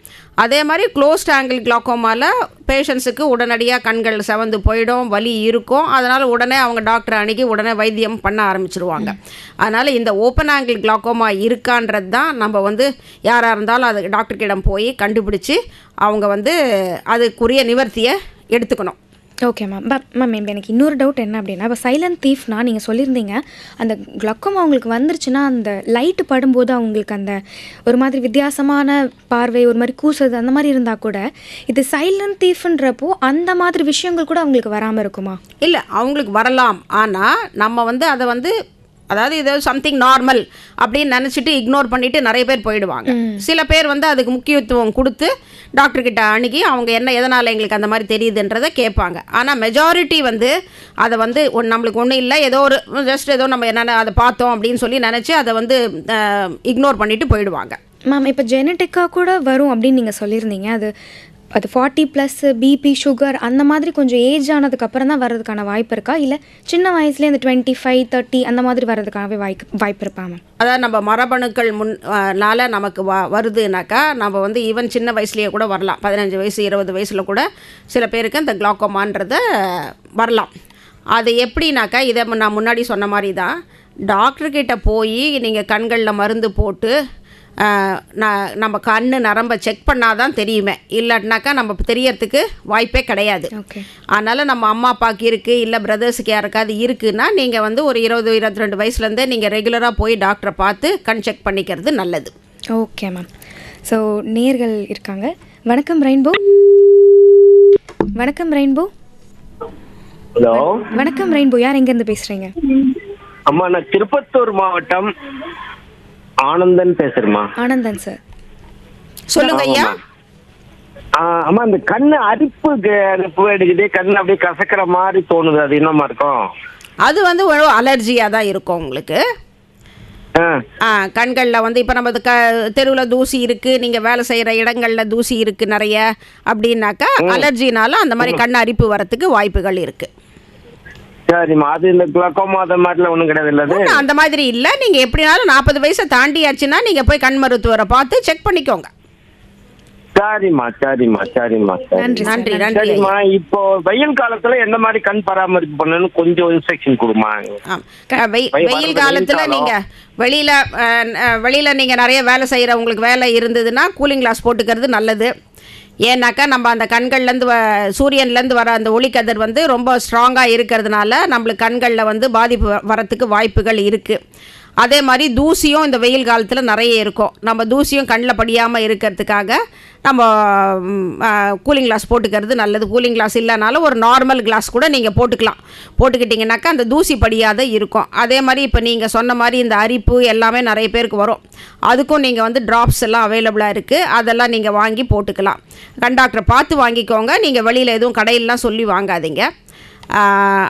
அதே மாதிரி க்ளோஸ்ட் ஆங்கிள் கிளாக்கோமாவில் பேஷண்ட்ஸுக்கு உடனடியாக கண்கள் செவந்து போயிடும், வலி இருக்கும். அதனால் உடனே அவங்க டாக்டர் அணுகி உடனே வைத்தியம் பண்ண ஆரம்பிச்சிருவாங்க. அதனால் இந்த ஓப்பன் ஆங்கிள் கிளாக்கோமா இருக்கான்றது தான் நம்ம வந்து யாராக இருந்தாலும் அது டாக்டர்கிடம் போய் கண்டுபிடிச்சி அவங்க வந்து அதுக்குரிய நிவர்த்தியை எடுத்துக்கணும். Okay ma'am. மேம் இப்போ எனக்கு இன்னொரு டவுட் என்ன அப்படின்னா, இப்போ சைலண்ட் தீஃப்னா நீங்கள் சொல்லியிருந்தீங்க அந்த கிளக்கோமா அவங்களுக்கு வந்துருச்சுன்னா அந்த லைட்டு படும்போது அவங்களுக்கு அந்த ஒரு மாதிரி வித்தியாசமான பார்வை, ஒரு மாதிரி கூசுறது அந்த மாதிரி இருந்தால் கூட இது சைலண்ட் தீஃப்ன்றப்போ அந்த மாதிரி விஷயங்கள் கூட அவங்களுக்கு வராமல் இருக்குமா? இல்லை, அவங்களுக்கு வரலாம். ஆனால் நம்ம வந்து அதை வந்து அதாவது இது சம்திங் நார்மல் அப்படின்னு நினச்சிட்டு இக்னோர் பண்ணிவிட்டு நிறைய பேர் போயிடுவாங்க. சில பேர் வந்து அதுக்கு முக்கியத்துவம் கொடுத்து டாக்டர்கிட்ட அணுகி அவங்க என்ன எதனால் எங்களுக்கு அந்த மாதிரி தெரியுதுன்றதை கேட்பாங்க. ஆனால் மெஜாரிட்டி வந்து அதை வந்து நம்மளுக்கு ஒன்றும் இல்லை, ஏதோ ஒரு ஜஸ்ட் ஏதோ நம்ம என்னென்ன அதை பார்த்தோம் அப்படின்னு சொல்லி நினச்சி அதை வந்து இக்னோர் பண்ணிவிட்டு போயிடுவாங்க. மேம் இப்போ ஜெனட்டிக்காக கூட வரும் அப்படின்னு நீங்கள் சொல்லியிருந்தீங்க. அது 40+ பிபி, சுகர் அந்த மாதிரி கொஞ்சம் ஏஜ் ஆனதுக்கப்புறம் தான் வர்றதுக்கான வாய்ப்பு இருக்கா, இல்லை சின்ன வயசுலேயே அந்த 25, 30 அந்த மாதிரி வர்றதுக்காகவே வாய்ப்பு இருப்பா மேம்? அதாவது நம்ம மரபணுக்கள் முன்னால நமக்கு வருதுனாக்கா நம்ம வந்து ஈவன் சின்ன வயசுலேயே கூட வரலாம். 15 வயசு 20 வயசில் கூட சில பேருக்கு இந்த கிளாக்கோமான்றதை வரலாம். அது எப்படின்னாக்கா இதை நான் முன்னாடி சொன்ன மாதிரி தான், டாக்டர்கிட்ட போய் நீங்கள் கண்களில் மருந்து போட்டு நம்ம கண்ணு நரம்பை செக் பண்ணாதான் தெரியுமே, இல்லைனாக்கா நம்ம தெரியறதுக்கு வாய்ப்பே கிடையாது. அதனால் நம்ம அம்மா அப்பாவுக்கு இருக்குது, இல்லை பிரதர்ஸுக்கு யாருக்காவது இருக்குன்னா நீங்கள் வந்து ஒரு 20-22 வயசுலேருந்தே நீங்கள் ரெகுலராக போய் டாக்டரை பார்த்து கண் செக் பண்ணிக்கிறது நல்லது. Okay ma'am. ஸோ நேர்கள் இருக்காங்க. வணக்கம் ரெயின்போ. வணக்கம் ரெயின்போ. ஹலோ வணக்கம் ரெயின்போ. யார் எங்கேருந்து பேசுகிறீங்க? அம்மா, நான் திருப்பத்தூர் மாவட்டம் ஆனந்தன் பேசுறேம்மா. ஆனந்தன் சார், சொல்லுங்க ஐயா. அம்மா, இந்த கண்ணு அரிப்பு எடுக்குது, கண்ணு அப்படியே கசக்கிற மாதிரி தோணுது, அது என்னமா இருக்கும்? அது வந்து ஒரு அலர்ஜியாக தான் இருக்கும் உங்களுக்கு. கண்களில் வந்து இப்போ நம்ம தெருவில் தூசி இருக்குது, நீங்கள் வேலை செய்கிற இடங்களில் தூசி இருக்குது நிறைய அப்படின்னாக்கா அலர்ஜினால அந்த மாதிரி கண் அரிப்பு வரத்துக்கு வாய்ப்புகள் இருக்குது. சரிம்மா, அது இந்த கிளாக்கோமா அந்த மாதிரிலாம் ஒன்றும் கிடையாது இல்லை? அந்த மாதிரி இல்லை. நீங்கள் எப்படினாலும் 40 வயசை தாண்டியாச்சுன்னா நீங்கள் போய் கண் மருத்துவரை பார்த்து செக் பண்ணிக்கோங்க. சரிம்மா சரிம்மா சரிம்மா நன்றி நன்றி. சரிம்மா. இப்போ வெயில் காலத்துல எந்த மாதிரி கண் பராமரிப்பு பண்ணணும்னு கொஞ்சம் இன்ஸ்ட்ரக்ஷன் கொடுமா. வெயில் காலத்துல நீங்க வெளியில நீங்க நிறைய வேலை செய்யறவங்களுக்கு வேலை இருந்ததுன்னா கூலிங் கிளாஸ் போட்டுக்கிறது நல்லது. ஏன்னாக்கா நம்ம அந்த கண்கள்லேருந்து சூரியன்லேருந்து வர அந்த ஒளிக்கதிர் வந்து ரொம்ப ஸ்ட்ராங்காக இருக்கிறதுனால நம்மளுக்கு கண்களில் வந்து பாதிப்பு வரத்துக்கு வாய்ப்புகள் இருக்குது. அதே மாதிரி தூசியும் இந்த வெயில் காலத்தில் நிறைய இருக்கும். நம்ம தூசியும் கண்ணில் படியாமல் இருக்கிறதுக்காக நம்ம கூலிங் கிளாஸ் போட்டுக்கிறது நல்லது. கூலிங் கிளாஸ் இல்லைனாலும் ஒரு நார்மல் கிளாஸ் கூட நீங்கள் போட்டுக்கிட்டிங்கனாக்கா அந்த தூசி படியாத இருக்கும். அதே மாதிரி இப்போ நீங்கள் சொன்ன மாதிரி இந்த அரிப்பு எல்லாமே நிறைய பேருக்கு வரும். அதுக்கும் நீங்கள் வந்து ட்ராப்ஸ் எல்லாம் அவைலபிளாக இருக்குது, அதெல்லாம் நீங்கள் வாங்கி போட்டுக்கலாம். கண் டாக்டரை பார்த்து வாங்கிக்கோங்க, நீங்கள் வெளியில் எதுவும் கடையிலலாம் சொல்லி வாங்காதீங்க.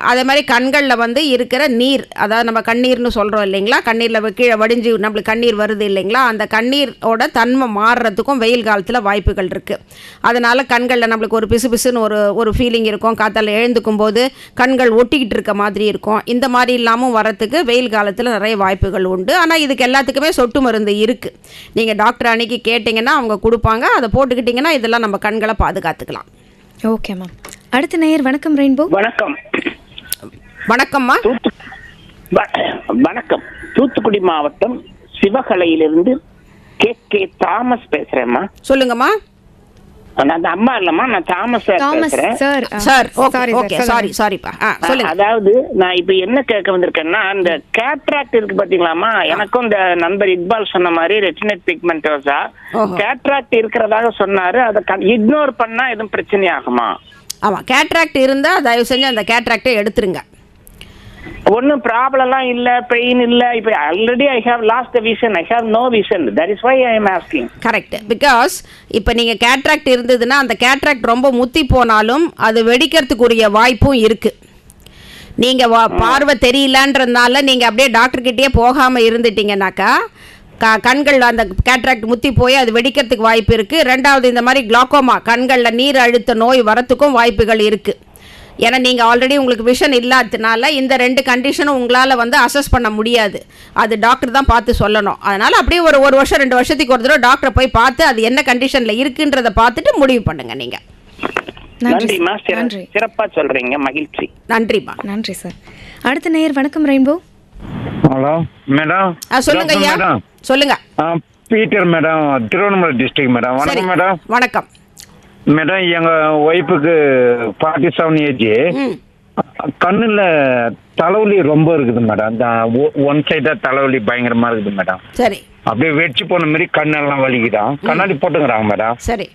அதே மாதிரி கண்களில் வந்து இருக்கிற நீர், அதாவது நம்ம கண்ணீர்னு சொல்கிறோம் இல்லைங்களா, கண்ணீரில் கீழே வடிஞ்சு நம்மளுக்கு கண்ணீர் வருது இல்லைங்களா, அந்த கண்ணீரோட தன்மை மாறுறதுக்கும் வெயில் காலத்தில் வாய்ப்புகள் இருக்குது. அதனால் கண்களில் நம்மளுக்கு ஒரு பிசுபிசுன்னு ஒரு ஃபீலிங் இருக்கும். காத்தால் எழுந்துக்கும் போது கண்கள் ஒட்டிக்கிட்டு இருக்க மாதிரி இருக்கும். இந்த மாதிரி இல்லாமல் வரத்துக்கு வெயில் காலத்தில் நிறைய வாய்ப்புகள் உண்டு. ஆனால் இதுக்கு எல்லாத்துக்குமே சொட்டு மருந்து இருக்குது. நீங்கள் டாக்டர் அன்னைக்கு கேட்டிங்கன்னா அவங்க கொடுப்பாங்க, அதை போட்டுக்கிட்டிங்கன்னா இதெல்லாம் நம்ம கண்களை பாதுகாத்துக்கலாம். Okay ma'am. அடுத்த நேயர். வணக்கம் ரெயின்போ. வணக்கம். வணக்கம்மா. வணக்கம். தூத்துக்குடி மாவட்டம் சிவகலையிலிருந்து கே தாமஸ் பேசுறேன்மா. சொல்லுங்கம்மா. நான் அம்மா இல்லம்மா, நான் தாமஸ் பேசுறேன். அதாவது நான் இப்ப என்ன கேட்க வந்திருக்கேன்னா, அந்த கேட்ராக்ட் இருக்கு பாத்தீங்களாமா, எனக்கும் இந்த நண்பர் இக்பால் சொன்ன மாதிரி ரெட்டினல் பிக்மெண்டோசா கேட்ராக்ட் இருக்கிறதாக சொன்னாரு. அதை இக்னோர் பண்ணா எதுவும் பிரச்சனை ஆகுமா? ஆமா, கேட்ராக்ட் இருந்தா தயவு செஞ்சு அந்த கேட்ராக்டை எடுத்துருங்க. ஒன்னும் ப்ராப்ளம்லாம் இல்ல, பெயின் இல்ல. இப்ப already I have lost the vision, I have no vision. That is why I am asking. Correct. Because இப்போ நீங்க கேட்ராக்ட் இருந்ததுன்னா அந்த கேட்ராக்ட் ரொம்ப முத்தி போனாலும் அது வெடிக்கிறதுக்குரிய வாய்ப்பும் இருக்கு. நீங்க பார்வை தெரியலன்றதுனால நீங்க அப்படியே டாக்டர் கிட்டயே போகாம இருந்துட்டீங்கன்னாக்கா கண்கள் அந்த கேட்ராக்ட் முத்தி போய் அது வெடிக்கிறதுக்கு வாய்ப்பு இருக்குது. ரெண்டாவது இந்த மாதிரி கிளாக்கோமா கண்களில் நீர் அழுத்த நோய் வரத்துக்கும் வாய்ப்புகள் இருக்குது. ஏன்னா நீங்கள் ஆல்ரெடி உங்களுக்கு விஷன் இல்லாததுனால இந்த 2 கண்டிஷனும் உங்களால் வந்து அசஸ் பண்ண முடியாது. அது டாக்டர் தான் பார்த்து சொல்லணும். அதனால் அப்படியே ஒரு வருஷம் 2 வருஷத்துக்கு ஒரு தடவை டாக்டரை போய் பார்த்து அது என்ன கண்டிஷனில் இருக்குன்றதை பார்த்துட்டு முடிவு பண்ணுங்கள் நீங்கள். நன்றிம்மா, நன்றி. சிறப்பா சொல்றீங்க, மகிழ்ச்சி. நன்றிம்மா. நன்றி சார். அடுத்த நேயர் வணக்கம் ரெயின்போ. Hello madam. சொல்லுங்க ஐயா. சொல்லுங்க. Peter madam, Tiruvannamalai district madam. வணக்கம் மேடம். வணக்கம் மேடம். எங்க ஒய்ஃபுக்கு 47 ஏஜ். கண்ணுல தலைவலி ரொம்ப இருக்குது மேடம். ஒன் சைடா தலைவலி பயங்கரமா இருக்குது மேடம். சரி. அப்படியே வெடிச்சு போன மாதிரி கண்ணெல்லாம் வலிக்குதான். கண்ணாடி போட்டுக்கிறாங்க மேடம். சரி.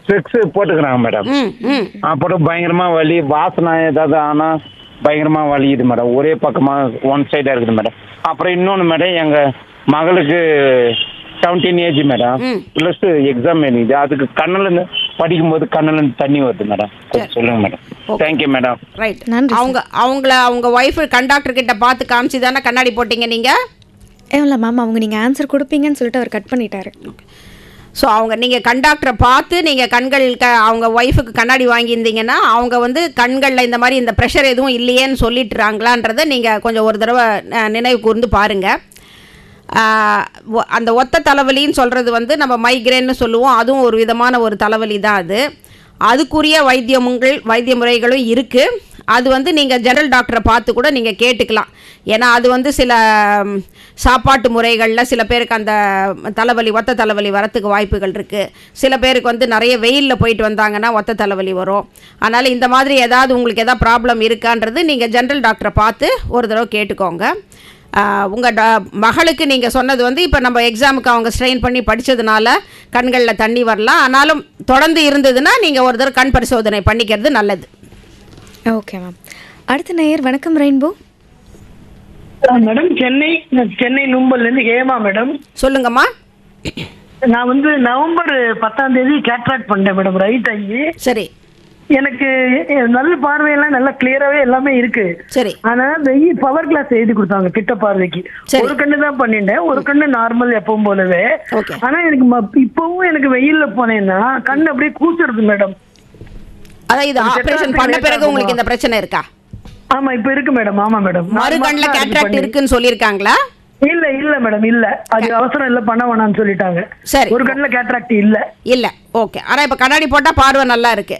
செக்ஸ் போட்டுக்கிறாங்க மேடம். அப்புறம் பயங்கரமா வலி, வாசனை ஏதாவது ஆனா பயங்கரமா வலிக்குது மேடம். ஒரே பக்கமா ஒன் சைடா இருக்குது மேடம். அப்புறம் இன்னொன்னு மேடம், எங்க மகளுக்கு 17 ஏஜ் மேடம். பிளஸ் எக்ஸாம் எழுதிது. அதுக்கு கண்ணுல இருந்து படிக்கும்போது கண்ணுல இருந்து தண்ணி வருது மேடம். சொல்லுங்க மேடம். Thank you madam. ரைட். அவங்க ஒய்ஃப் கண்டக்டர் கிட்ட பார்த்து காமிச்சு தானே கண்ணாடி போட்டீங்க நீங்க? இல்லை மேம், அவங்க நீங்கள் ஆன்சர் கொடுப்பீங்கன்னு சொல்லிட்டு அவர் கட் பண்ணிட்டாரு. ஸோ நீங்கள் கண்டக்டரை பார்த்து நீங்கள் அவங்க ஒய்ஃபுக்கு கண்ணாடி வாங்கியிருந்தீங்கன்னா அவங்க வந்து கண்களில் இந்த மாதிரி இந்த ப்ரெஷர் எதுவும் இல்லையேன்னு சொல்லிட்டுறாங்களான்றதை நீங்கள் கொஞ்சம் ஒரு தடவை நினைவு கூர்ந்து பாருங்கள். அந்த ஒத்த தலைவலின்னு சொல்கிறது வந்து நம்ம மைக்ரேன்னு சொல்லுவோம். அதுவும் ஒரு விதமான ஒரு தலைவலி தான். அதுக்குரிய வைத்திய முறைகளும் இருக்குது. அது வந்து நீங்கள் ஜெனரல் டாக்டரை பார்த்து கூட நீங்கள் கேட்டுக்கலாம். ஏன்னா அது வந்து சில சாப்பாட்டு முறைகளில் சில பேருக்கு அந்த ஒத்த தலைவலி வரத்துக்கு வாய்ப்புகள் இருக்குது. சில பேருக்கு வந்து நிறைய வெயிலில் போயிட்டு வந்தாங்கன்னா ஒத்த தலைவலி வரும். அதனால் இந்த மாதிரி உங்களுக்கு எதாவது ப்ராப்ளம் இருக்கான்றது நீங்கள் ஜெனரல் டாக்டரை பார்த்து ஒரு தடவை கேட்டுக்கோங்க. உங்கள் மகளுக்கு நீங்கள் சொன்னது வந்து இப்போ நம்ம எக்ஸாமுக்கு அவங்க ஸ்ட்ரெயின் பண்ணி படித்ததுனால கண்களில் தண்ணி வரலாம். ஆனாலும் தொடர்ந்து இருந்ததுன்னா நீங்கள் ஒரு தடவை கண் பரிசோதனை பண்ணிக்கிறது நல்லது. Okay ma'am. அடுத்த நேயர் வணக்கம் ரெயின்போ. மேடம், சென்னை நும்பல்லேருந்து ஹேமா மேடம். சொல்லுங்கம்மா. நான் வந்து நவம்பர் 10ஆம் தேதி கேட்ராக்ட் பண்ணேன் மேடம், ரைட் ஐ. சரி. எனக்கு நல்ல பார்வையெல்லாம் நல்லா கிளியராகவே எல்லாமே இருக்கு. சரி. ஆனா வெயில் பவர் கிளாஸ் எழுதி கொடுத்தாங்க கிட்ட பார்வைக்கு. ஒரு கண்ணு தான் பண்ணிட்டேன், ஒரு கண்ணு நார்மல் எப்பவும் போலவே. ஆனா எனக்கு இப்பவும் எனக்கு வெயில்ல போனேன்னா கண்ணு அப்படியே கூசுறது மேடம். அதான் இது ஆபரேஷன் பண்ண பிறகு உங்களுக்கு இந்த பிரச்சனை இருக்கா? ஆமா, இப்ப இருக்கு மேடம். ஆமா மேடம். மறு கண்ணுல கேட்ராக்ட் இருக்குன்னு சொல்லிருக்காங்களா? இல்ல மேடம், இல்ல. அது அவசரம் இல்ல, பண்ண வேணாம்னு சொல்லிட்டாங்க. சரி. ஒரு கண்ணுல கேட்ராக்ட் இல்ல. ஓகே. ஆனா இப்ப கண்ணாடி போட்டா பார்வை நல்லா இருக்கு.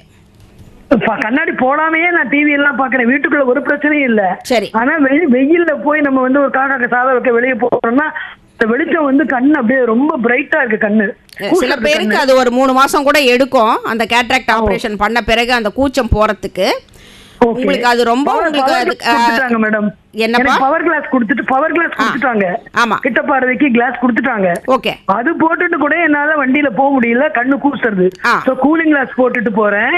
கண்ணாடி போடாமையே நான் டிவி எல்லாம் பாக்குறேன். வீட்டுக்குள்ள ஒரு பிரச்சனையும் இல்ல. சரி. ஆனா வெயில்ல போய் நம்ம வந்து ஒரு காக்கா சாதம் வைக்க வெளியே போறோம்னா வெளிச்சம் வந்து கண்ணு அப்படியே ரொம்ப பிரைட்டா இருக்கு கண்ணு. சில பேருக்கு அது ஒரு 3 மாசம் கூட எடுக்கும் அந்த கேட்ராக்ட் ஆபரேஷன் பண்ண பிறகு அந்த கூச்சம் போறதுக்கு. உங்களுக்கு அது ரொம்ப உங்களுக்கு மேடம் என்னப்பா பவர் கிளாஸ் கொடுத்துட்டாங்க. ஆமா, கிட்ட பார்வைக்கு கிளாஸ் கொடுத்துட்டாங்க. ஓகே. அது போட்டுட்டு கூட என்னால வண்டியில போக முடியல, கண்ணு கூசுறது. சோ கூலிங் கிளாஸ் போட்டுட்டு போறேன்.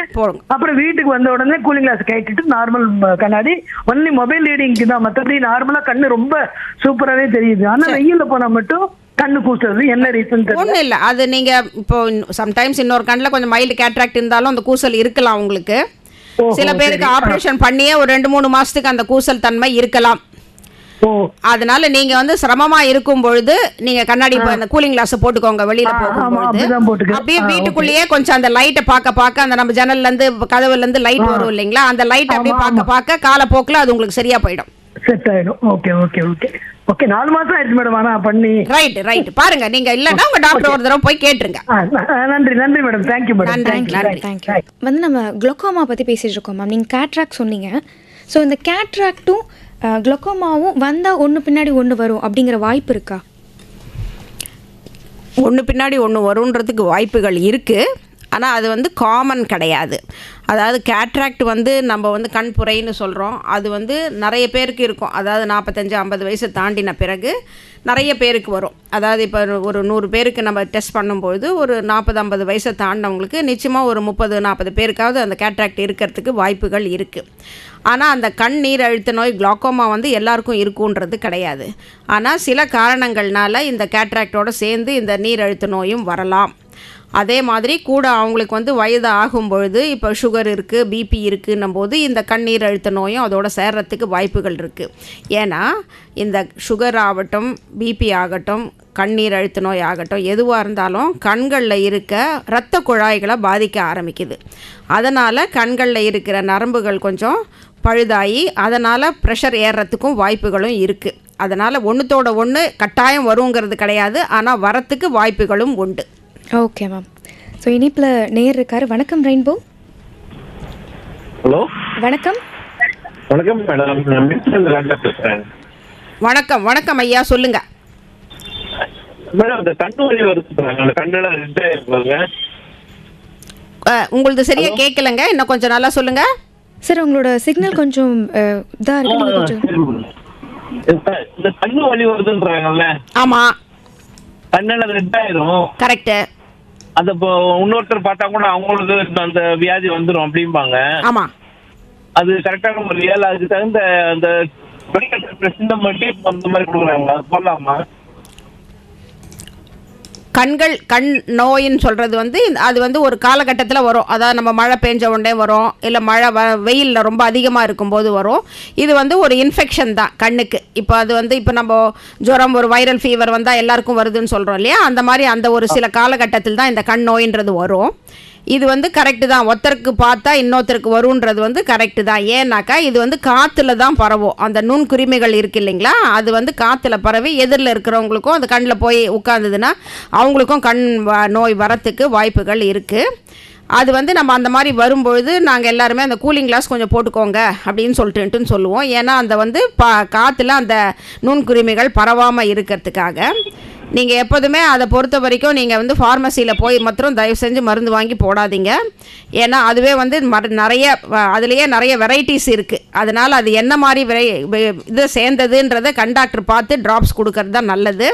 அப்புறம் வீட்டுக்கு வந்த உடனே கூலிங் கிளாஸ் கட்டிட்டு நார்மல் கண்ணாடி ஒன்லி மொபைல் ரீடிங்க்கு தான். மத்தபடி நார்மலா கண்ணு ரொம்ப சூப்பராவே தெரியுது. ஆனா வெயில்ல போனா மட்டும் கண்ணு கூசுறது என்ன ரீசன் தெரியல. ஒண்ணும் இல்ல, அது நீங்க இப்போ சம்டைம்ஸ் இன்னொரு கண்ணுல கொஞ்சம் மைல்டு கேட்ராக்ட் இருந்தாலும் அந்த கூசல் இருக்கலாம் உங்களுக்கு. சில பேருக்கு ஆபரேஷன் பண்ணியே ஒரு 2-3 மாசத்துக்கு அந்த கூசல் தன்மை இருக்கலாம். அதனால நீங்க வந்து சிரமமா இருக்கும் பொழுது நீங்க கண்ணாடி கூலிங் கிளாஸ் போட்டுக்கோங்க வெளியில போகும்போது. அப்படியே வீட்டுக்குள்ளேயே கொஞ்சம் அந்த லைட்டை பார்க்க அந்த நம்ம ஜன்னல்ல இருந்து கதவுல இருந்து லைட் வரும் இல்லைங்களா, அந்த லைட் அப்படியே பார்க்க காலப்போக்கில் அது உங்களுக்கு சரியா போயிடும். செட் ஆயிடும். ஓகே 4 மாசம் ஆயிடுச்சு மேடம். ஆனா பண்ணி ரைட் பாருங்க. நீங்க இல்லன்னா உங்க டாக்டர் ஒரு தடவை போய் கேட்டுருங்க. நன்றி மேடம். Thank you madam. தேங்க்யூ. வந்து நம்ம குளோக்கோமா பத்தி பேசிட்டு இருக்கோம் மேம். நீங்க கேட்ராக்ட் சொன்னீங்க. ஸோ இந்த கேட்ராக்டும் குளோக்கோமாவும் வந்தா ஒன்று பின்னாடி ஒன்று வரும் அப்படிங்கிற வாய்ப்பு இருக்கா? ஒன்று பின்னாடி ஒன்று வருன்றதுக்கு வாய்ப்புகள் இருக்குது. ஆனால் அது வந்து காமன் கிடையாது. அதாவது கேட்ராக்ட் வந்து நம்ம வந்து கண்புரைன்னு சொல்கிறோம். அது வந்து நிறைய பேருக்கு இருக்கும். அதாவது 45-50 வயசு தாண்டின பிறகு நிறைய பேருக்கு வரும். அதாவது இப்போ ஒரு 100 பேருக்கு நம்ம டெஸ்ட் பண்ணும்பொழுது ஒரு 40-50 வயசை தாண்டினவங்களுக்கு நிச்சயமாக ஒரு 30-40 பேருக்காவது அந்த கேட்ராக்ட் இருக்கிறதுக்கு வாய்ப்புகள் இருக்குது. ஆனால் அந்த கண் நீர் அழுத்த நோய் குளோக்கோமா வந்து எல்லாருக்கும் இருக்குன்றது கிடையாது. ஆனால் சில காரணங்கள்னால இந்த கேட்ராக்டோடு சேர்ந்து இந்த நீர் அழுத்த நோயும் வரலாம். அதே மாதிரி கூட அவங்களுக்கு வந்து வயது ஆகும் பொழுது இப்போ சுகர் இருக்குது, பிபி இருக்குன்னும் போது இந்த கண்ணீர் அழுத்த நோயும் அதோட சேர்றதுக்கு வாய்ப்புகள் இருக்குது. ஏன்னா இந்த சுகர் ஆகட்டும், பிபி ஆகட்டும், கண்ணீர் அழுத்த நோய் ஆகட்டும், எதுவாக இருந்தாலும் கண்களில் இருக்க இரத்த குழாய்களை பாதிக்க ஆரம்பிக்குது. அதனால் கண்களில் இருக்கிற நரம்புகள் கொஞ்சம் பழுதாகி அதனால் ப்ரெஷர் ஏறுறதுக்கும் வாய்ப்புகளும் இருக்குது. அதனால் ஒன்றுத்தோட ஒன்று கட்டாயம் வருங்கிறது கிடையாது, ஆனால் வரத்துக்கு வாய்ப்புகளும் உண்டு. Okay ma'am. ஸோ இனிப்பில் நேர் இருக்காரு. வணக்கம் ரெயின்போ. ஹலோ, வணக்கம். வணக்கம் மேடம், நான் மின்சார பேசுறேன். வணக்கம். வணக்கம் ஐயா, சொல்லுங்க. மேடம், இந்த கண்ணு வலி வருது, அந்த கண்ணெல்லாம் ரெட் ஆயிருப்பாங்க. உங்களது சரியா கேட்கலங்க, இன்னும் கொஞ்சம் நல்லா சொல்லுங்க சார். உங்களோட சிக்னல் கொஞ்சம் இதாக இருக்கு. கொஞ்சம் இந்த கண்ணு வலி வருதுன்றாங்கல்ல. ஆமா, கண்ணெல்லாம் ரெட் ஆயிரும். கரெக்ட். அது இப்போ இன்னொருத்தர் பார்த்தா கூட அவங்களுக்கு அந்த வியாதி வந்துடும் அப்படிம்பாங்க. ஆமா, அது கரெக்டான முறையா? அதுக்கு தகுந்த அந்த மெடிக்கல் இந்த மாதிரி கொடுக்குறாங்க, அது போடலாமா? கண் நோயின்னு சொல்கிறது வந்து அது வந்து ஒரு காலகட்டத்தில் வரும். அதாவது நம்ம மழை பெஞ்ச உடனே வரும், இல்லை வெயிலில் ரொம்ப அதிகமாக இருக்கும்போது வரும். இது வந்து ஒரு இன்ஃபெக்ஷன் தான் கண்ணுக்கு. இப்போ அது வந்து இப்போ நம்ம ஜுரம், ஒரு வைரல் ஃபீவர் வந்தால் எல்லாருக்கும் வருதுன்னு சொல்கிறோம் இல்லையா, அந்த மாதிரி அந்த ஒரு சில காலகட்டத்தில் தான் இந்த கண் நோயின்றது வரும். இது வந்து கரெக்டு தான். ஒருத்தருக்கு பார்த்தா இன்னொருத்தருக்கு வருன்றது வந்து கரெக்டு தான். ஏன்னாக்கா இது வந்து காற்றுல தான் பரவும். அந்த நுண்குருமிகள் இருக்குது இல்லைங்களா, அது வந்து காற்றுல பரவி எதிரில் இருக்கிறவங்களுக்கும் அது கண்ணில் போய் உட்காந்துதுன்னா அவங்களுக்கும் கண் நோய் வரத்துக்கு வாய்ப்புகள் இருக்குது. அது வந்து நம்ம அந்த மாதிரி வரும்பொழுது நாங்கள் எல்லாருமே அந்த கூலிங் கிளாஸ் கொஞ்சம் போட்டுக்கோங்க அப்படின்னு சொல்லிட்டுன்னு சொல்லுவோம். ஏன்னா அந்த வந்து காற்றுல அந்த நுண்குருமிகள் பரவாமல் இருக்கிறதுக்காக. நீங்கள் எப்போதுமே அதை பொறுத்த வரைக்கும் நீங்கள் வந்து ஃபார்மசியில் போய் மாத்திரம் தயவு செஞ்சு மருந்து வாங்கி போடாதீங்க. ஏன்னா அதுவே வந்து அதுலேயே நிறைய வெரைட்டிஸ் இருக்குது. அதனால் அது என்ன மாதிரி இது சேர்ந்ததுன்றதை கண்டாக்டர் பார்த்து ட்ராப்ஸ் கொடுக்கறது தான் நல்லது.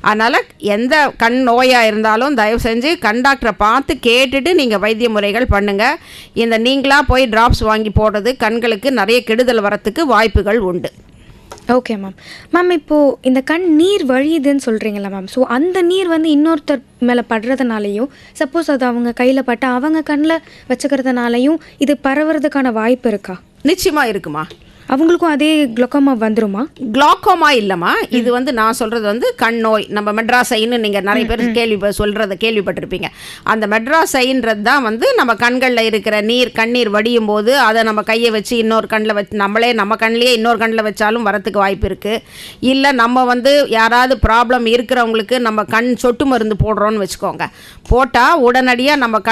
அதனால் எந்த கண் நோயாக இருந்தாலும் தயவு செஞ்சு கண்டாக்டரை பார்த்து கேட்டுட்டு நீங்கள் வைத்திய முறைகள் பண்ணுங்கள். இந்த நீங்களாக போய் ட்ராப்ஸ் வாங்கி போடுறது கண்களுக்கு நிறைய கெடுதல் வரத்துக்கு வாய்ப்புகள் உண்டு. Okay ma'am. மேம், இப்போது இந்த கண் நீர் வழியுதுன்னு சொல்கிறீங்களா மேம்? ஸோ அந்த நீர் வந்து இன்னொருத்தர் மேலே படுறதுனாலையும், சப்போஸ் அது அவங்க கையில் பட்டு அவங்க கண்ணில் வச்சுக்கிறதுனாலையும் இது பரவுறதுக்கான வாய்ப்பு இருக்கா? நிச்சயமாக இருக்குமா. அவங்களுக்கும் அதே குளோக்கோமா வந்துருமா? குளோக்கோமா இல்லைம்மா, இது வந்து நான் சொல்கிறது வந்து கண் நோய். நம்ம மெட்ராஸைன்னு நீங்கள் நிறைய பேர் கேள்விப்பட்டிருப்பீங்க. அந்த மெட்ராஸைன்றது தான் வந்து நம்ம கண்களில் இருக்கிற கண்ணீர் வடியும் போது அதை நம்ம கையை வச்சு இன்னொரு கண்ணில் வச்சு நம்ம கண்ணிலேயே இன்னொரு கண்ணில் வச்சாலும் வரத்துக்கு வாய்ப்பு இருக்குது. இல்லை நம்ம வந்து யாராவது ப்ராப்ளம் இருக்கிறவங்களுக்கு நம்ம கண் சொட்டு மருந்து போடுறோன்னு வச்சுக்கோங்க, போட்டால் உடனடியாக நம்ம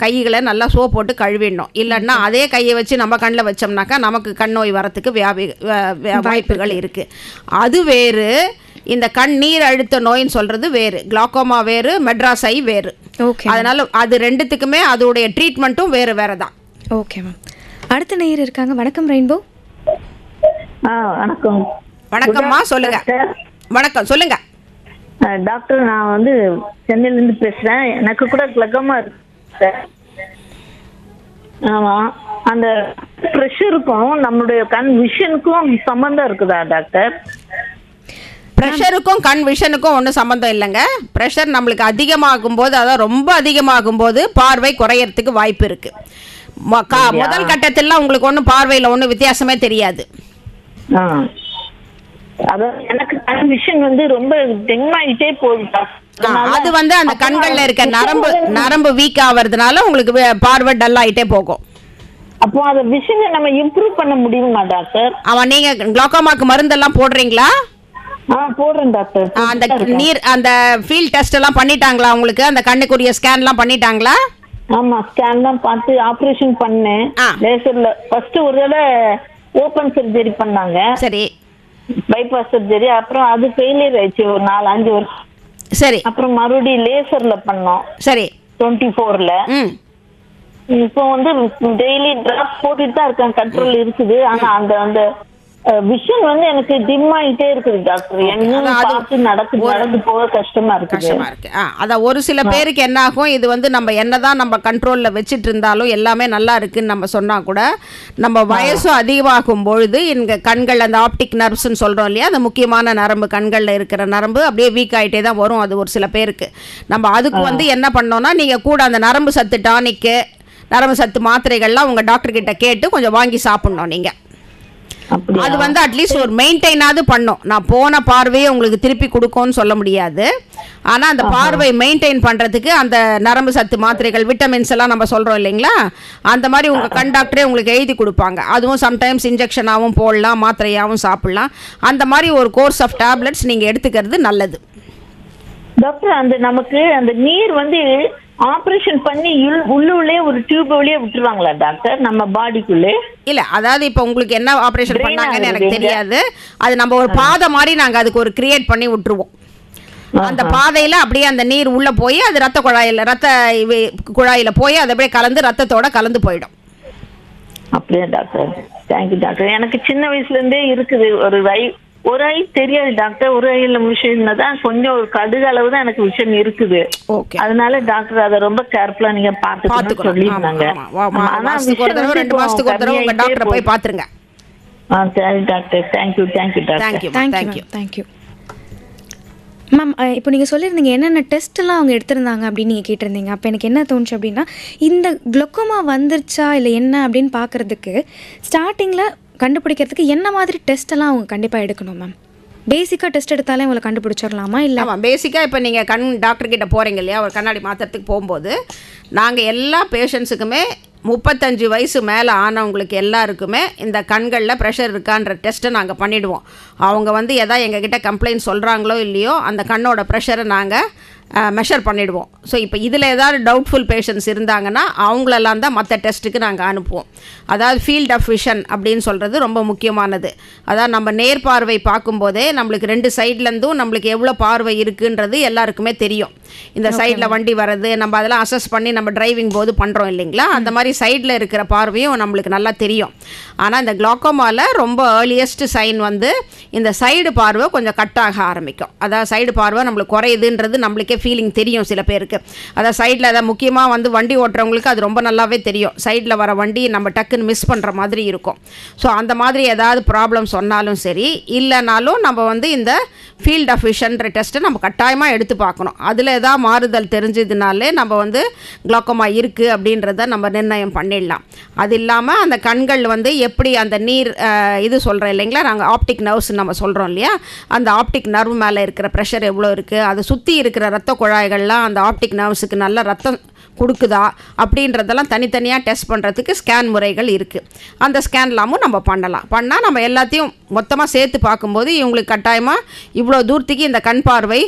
கைகளை நல்லா சோப் போட்டு கழுவிடணும். இல்லைன்னா அதே கையை வச்சு நம்ம கண்ணில் வச்சோம்னாக்கா நமக்கு கண் நோய் வரத்துக்கு வாய்ப்புகள் இருக்குது. அது வேறு. இந்த கண் நீர் அழுத்த நோயின்னு சொல்கிறது வேறு. குளோக்கோமா வேறு, மெட்ராஸ் ஐ வேறு. அதனால அது ரெண்டுத்துக்குமே அதோடைய ட்ரீட்மெண்ட்டும் வேறு வேறு தான். Okay ma'am. அடுத்த நேயர் இருக்காங்க. வணக்கம் ரெயின்போ. வணக்கம். வணக்கம்மா, சொல்லுங்க. வணக்கம், சொல்லுங்க டாக்டர். நான் வந்து சென்னையிலேருந்து பேசுகிறேன். எனக்கு கூட குளோக்கோமா இருக்கு. ஆமாம். அந்த ப்ரெஷருக்கும் நம்மளுடைய கண் விஷனுக்கும் சம்மந்தம் இருக்குதா டாக்டர்? ப்ரெஷருக்கும் கண் விஷனுக்கும் ஒன்றும் சம்மந்தம் இல்லைங்க. ப்ரெஷர் நம்மளுக்கு அதிகமாகும் போது, அதாவது ரொம்ப அதிகமாகும் போது பார்வை குறையறதுக்கு வாய்ப்பு இருக்குது. முதல் கட்டத்தில் உங்களுக்கு ஒன்றும் பார்வையில் ஒன்றும் வித்தியாசமே தெரியாது. அதான் எனக்கு கண் விஷன் வந்து ரொம்ப டெங்காயிட்டே போகுது. அது வந்து அந்த கண்கள்ல இருக்க நரம்பு வீக் ஆவறதுனால உங்களுக்கு பார்வை டல் ஆயிட்டே போகும். அப்போ அந்த விஷனை நம்ம இம்ப்ரூவ் பண்ண முடியுமா டாக்டர்? நீங்க குளோக்கோமாக்கு மருந்தெல்லாம் போடுறீங்களா? போடுறேன் டாக்டர். அந்த ஃபீல்ட் டெஸ்ட் எல்லாம் பண்ணிட்டாங்களா உங்களுக்கு? அந்த கண்ணுக்குரிய ஸ்கேன்லாம் பண்ணிட்டாங்களா? ஆமா, ஸ்கேன்லாம் பார்த்து ஆபரேஷன் பண்ணேன். லேசர்ல ஃபர்ஸ்ட் ஒரு தடவை ஓபன் சர்ஜரி பண்ணாங்க. சரி. Bypass surgery. அப்புறம் அது ஃபெயிலியர் ஆயிடுச்சு ஒரு 4-5 வருஷம். சரி. அப்புறம் மறுபடியும் லேசர்ல பண்ணோம். சரி. 24ல. இப்போ வந்து டெய்லி டிராப் போட்டுட்டு தான் இருக்கேன். கண்ட்ரோல் இருக்குது. ஆனா அந்த விஷன் வந்து எனக்கு டிம் ஆயிட்டே இருக்குது டாக்டர். பார்த்து நடந்து போக கஷ்டமா இருக்கு. அதான் ஒரு சில பேருக்கு என்ன ஆகும், இது வந்து நம்ம என்னதான் நம்ம கண்ட்ரோல்ல வச்சுட்டு இருந்தாலும் எல்லாமே நல்லா இருக்குன்னு நம்ம சொன்னா கூட நம்ம வயசு அதிகமாகும் பொழுது எங்க கண்கள் அந்த ஆப்டிக் நர்வ்ஸ்ன்னு சொல்றோம் இல்லையா, அந்த முக்கியமான நரம்பு, கண்கள்ல இருக்கிற நரம்பு அப்படியே வீக் ஆயிட்டே தான் வரும். அது ஒரு சில பேருக்கு. நம்ம அதுக்கு வந்து என்ன பண்ணோம்னா, நீங்க கூட அந்த நரம்பு சத்து டானிக்கு, நரம்பு சத்து மாத்திரைகள்லாம் உங்க டாக்டர் கிட்ட கேட்டு கொஞ்சம் வாங்கி சாப்பிடணும் நீங்க. அது வந்து அட்லீஸ்ட் ஒரு மெயின்டைனாவது பண்ணும். நான் போன பார்வையை உங்களுக்கு திருப்பி கொடுக்கும்னு சொல்ல முடியாது. ஆனால் அந்த பார்வை மெயின்டைன் பண்ணுறதுக்கு அந்த நரம்பு சத்து மாத்திரைகள், விட்டமின்ஸ் எல்லாம் நம்ம சொல்கிறோம் இல்லைங்களா, அந்த மாதிரி உங்கள் கண் டாக்டரே உங்களுக்கு எழுதி கொடுப்பாங்க. அதுவும் சம்டைம்ஸ் இன்ஜெக்ஷனாகவும் போடலாம், மாத்திரையாகவும் சாப்பிட்லாம். அந்த மாதிரி ஒரு கோர்ஸ் ஆஃப் டேப்லெட்ஸ் நீங்கள் எடுத்துக்கிறது நல்லது. டாக்டர், அந்த நமக்கு அந்த நீர் வந்து ஆபரேஷன் பண்ணி உள்ளே ஒரு டியூப் வழியே விட்டுருவாங்களா டாக்டர் நம்ம பாடிக்குள்ளே? இல்ல, அதாவது இப்போ உங்களுக்கு என்ன ஆபரேஷன் பண்ணாங்கன்னு எனக்கு தெரியாது. அது நம்ம ஒரு பாதை மாதிரி நாங்க அதுக்கு ஒரு கிரியேட் பண்ணி விட்டுருவோம். அந்த பாதையில அப்படியே அந்த நீர் உள்ள போய் அது ரத்த குழாயில போய் அது அப்படியே கலந்து ரத்தத்தோட கலந்து போயிடும். அப்படியே டாக்டர், தேங்க்யூ டாக்டர். எனக்கு சின்ன வயசுல இருந்தே இருக்குது ஒரு ஐ தெரியாது டாக்டர். ஒரு ஐல விஷயம் தான் கொஞ்சம் ஒரு கடுகு அளவு தான் எனக்கு விஷயம் இருக்குது. அதனால டாக்டர் அதை ரொம்ப கேர்ஃபுல்லா நீங்க பாத்துக்கணும்னு சொல்லியிருந்தாங்க. ஆனா ரெண்டு மாசத்துக்கு ஒரு தடவை உங்க டாக்டரை போய் பாத்துருங்க. சரி doctor, thank you doctor. Thank you ma'am. இப்போ நீங்கள் சொல்லியிருந்தீங்க என்னென்ன டெஸ்ட்டெல்லாம் அவங்க எடுத்திருந்தாங்க அப்படின்னு நீங்கள் கேட்டிருந்தீங்க. அப்போ எனக்கு என்ன தோணுச்சு அப்படின்னா, இந்த குளோக்கோமா வந்துருச்சா இல்லை என்ன அப்படின்னு பார்க்குறதுக்கு ஸ்டார்டிங்கில் கண்டுபிடிக்கிறதுக்கு என்ன மாதிரி டெஸ்ட்டெல்லாம் அவங்க கண்டிப்பாக எடுக்கணும் மேம்? பேசிக்காக டெஸ்ட் எடுத்தாலே உங்களை கண்டுபிடிச்சிடலாமா? இல்லை பேசிக்காக இப்போ நீங்கள் கண் டாக்டர்கிட்ட போகிறீங்க இல்லையா, ஒரு கண்ணாடி மாத்திரத்துக்கு போகும்போது நாங்கள் எல்லா பேஷண்ட்ஸுக்குமே 35 வயசு மேலே ஆனவங்களுக்கு எல்லாருக்குமே இந்த கண்களில் ப்ரெஷர் இருக்கான்ற டெஸ்ட்டை நாங்கள் பண்ணிவிடுவோம். அவங்க வந்து எதாவது எங்ககிட்ட கம்ப்ளைண்ட் சொல்கிறாங்களோ இல்லையோ அந்த கண்ணோட ப்ரெஷரை நாங்கள் மெஷர் பண்ணிவிடுவோம். ஸோ இப்போ இதில் ஏதாவது டவுட்ஃபுல் பேஷண்ட்ஸ் இருந்தாங்கன்னா அவங்களெல்லாம் தான் மற்ற டெஸ்ட்டுக்கு நாங்கள் அனுப்புவோம். அதாவது ஃபீல்ட் ஆஃப் விஷன் அப்படின்னு சொல்கிறது ரொம்ப முக்கியமானது. அதாவது நம்ம நேர்பார்வை பார்க்கும்போதே நம்மளுக்கு 2 சைட்லேருந்தும் நம்மளுக்கு எவ்வளோ பார்வை இருக்குன்றது எல்லாருக்குமே தெரியும். இந்த சைடில் வண்டி வர்றது நம்ம அதெல்லாம் அசஸ் பண்ணி நம்ம டிரைவிங் போது பண்ணுறோம் இல்லைங்களா, அந்த மாதிரி சைடில் இருக்கிற பார்வையும் நம்மளுக்கு நல்லா தெரியும். ஆனால் இந்த குளோக்கோமாவில் ரொம்ப ஏர்லியஸ்ட் சைன் வந்து இந்த சைடு பார்வை கொஞ்சம் கட் ஆக ஆரம்பிக்கும். அதாவது சைடு பார்வை நம்மளுக்கு குறையுதுன்றது நம்மளுக்கே ஃபீலிங் தெரியும் சில பேருக்கு. அதாவது சைடில் அதாவது முக்கியமாக வந்து வண்டி ஓட்டுறவங்களுக்கு அது ரொம்ப நல்லாவே தெரியும். சைடில் வர வண்டி நம்ம டக்குன்னு மிஸ் பண்ணுற மாதிரி இருக்கும். ஸோ அந்த மாதிரி ஏதாவது ப்ராப்ளம் சொன்னாலும் சரி, இல்லைனாலும் நம்ம வந்து இந்த ஃபீல்ட் ஆஃப் விஷன்ற டெஸ்ட்டை நம்ம கட்டாயமாக எடுத்து பார்க்கணும். அதில் ஏதாவது மாறுதல் தெரிஞ்சதுனாலே நம்ம வந்து குளோக்கோமா இருக்குது அப்படின்றத நம்ம நிர்ணயம் பண்ணிடலாம். அது இல்லாமல் அந்த கண்கள் வந்து எப்படி அந்த நீர் இது சொல்கிறோம் இல்லைங்களா, நாங்கள் ஆப்டிக் நர்வ்ஸ் நம்ம சொல்கிறோம் இல்லையா, அந்த ஆப்டிக் நர்வ் மேலே இருக்கிற ப்ரெஷர் எவ்வளோ இருக்குது, அதை சுற்றி இருக்கிற ரத்த குழாய்கள்லாம் அந்த ஆப்டிக் நர்வ்ஸுக்கு நல்ல ரத்தம் கொடுக்குதா அப்படின்றதெல்லாம் தனித்தனியாக டெஸ்ட் பண்ணுறதுக்கு ஸ்கேன் முறைகள் இருக்குது. அந்த ஸ்கேன்லாமும் நம்ம பண்ணால் நம்ம எல்லாத்தையும் மொத்தமாக சேர்த்து பார்க்கும்போது இவங்களுக்கு கட்டாயமாக இவ்வளோ தூரத்துக்கு இந்த கண் பார்வை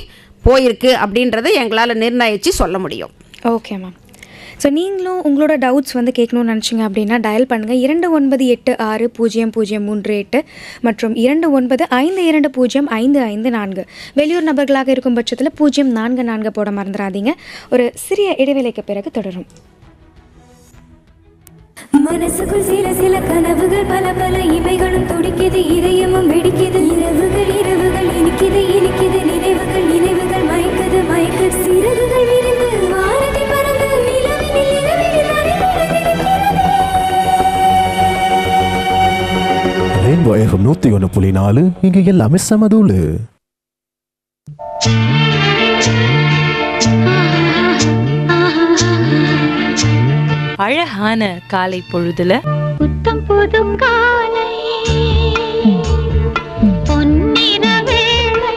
போயிருக்கு அப்படின்றத எங்களால் நிர்ணயித்து சொல்ல முடியும். Okay ma'am. ஸோ நீங்களும் உங்களோட டவுட்ஸ் வந்து கேட்கணும்னு நினச்சிங்க அப்படின்னா டயல் பண்ணுங்கள் 29860038 மற்றும் 2952055554. வெளியூர் நபர்களாக இருக்கும் பட்சத்தில் 044 போட மறந்துடாதீங்க. ஒரு சிறிய இடைவேளைக்கு பிறகு தொடரும். மனசுக்குள் சில சில கனவுகள் பல பல இமைகளும் துடிக்குது, இதயமும் வெடிக்குது. இரவுகள் இரவுகள் இனிக்குது இனிக்குது, நினைவுகள் நினைவுகள் மயக்குது மயக்குது. சிறகுகள் விரிந்து வானத்தை பறந்து நிலவினில் இரவில் ரெயின்போ எஃப்எம் 101.4 இங்க எல்லாமே சமதூளு. அழகான காலை பொழுதுல புத்தம் புது காலை பொன்னிற வேளை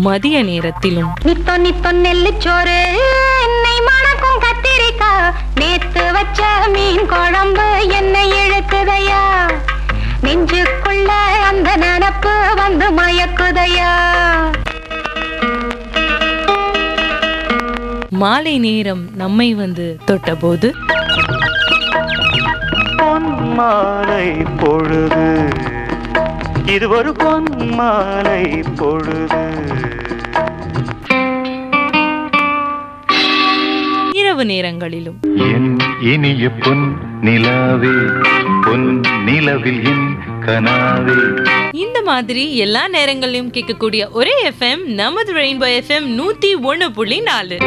மதிய நேரத்திலும் நித்தோ நித்தோ நெல்லுச்சோறு என்னை மணக்கும் கத்திரிக்காய் நேத்து வச்ச மீன் குழம்பு என்னை இழுக்குதையா நெஞ்சுக்குள்ள அந்த நினப்பு வந்து மயக்குதையா. மாலை நேரம் நம்மை வந்து தொட்டபோது பொன்மாலை பொழுது இது ஒரு பொன்மாலை பொழுது. இரவு நேரங்களிலும் என் இனிய பொன் நிலாவே பொன் நிலவில் என் கனாவே. இந்த மாதிரி எல்லா நேரங்களிலும் கேட்கக்கூடிய ஒரே எஃப்எம் நமது ரெயின்போ எஃப்எம் 101.4.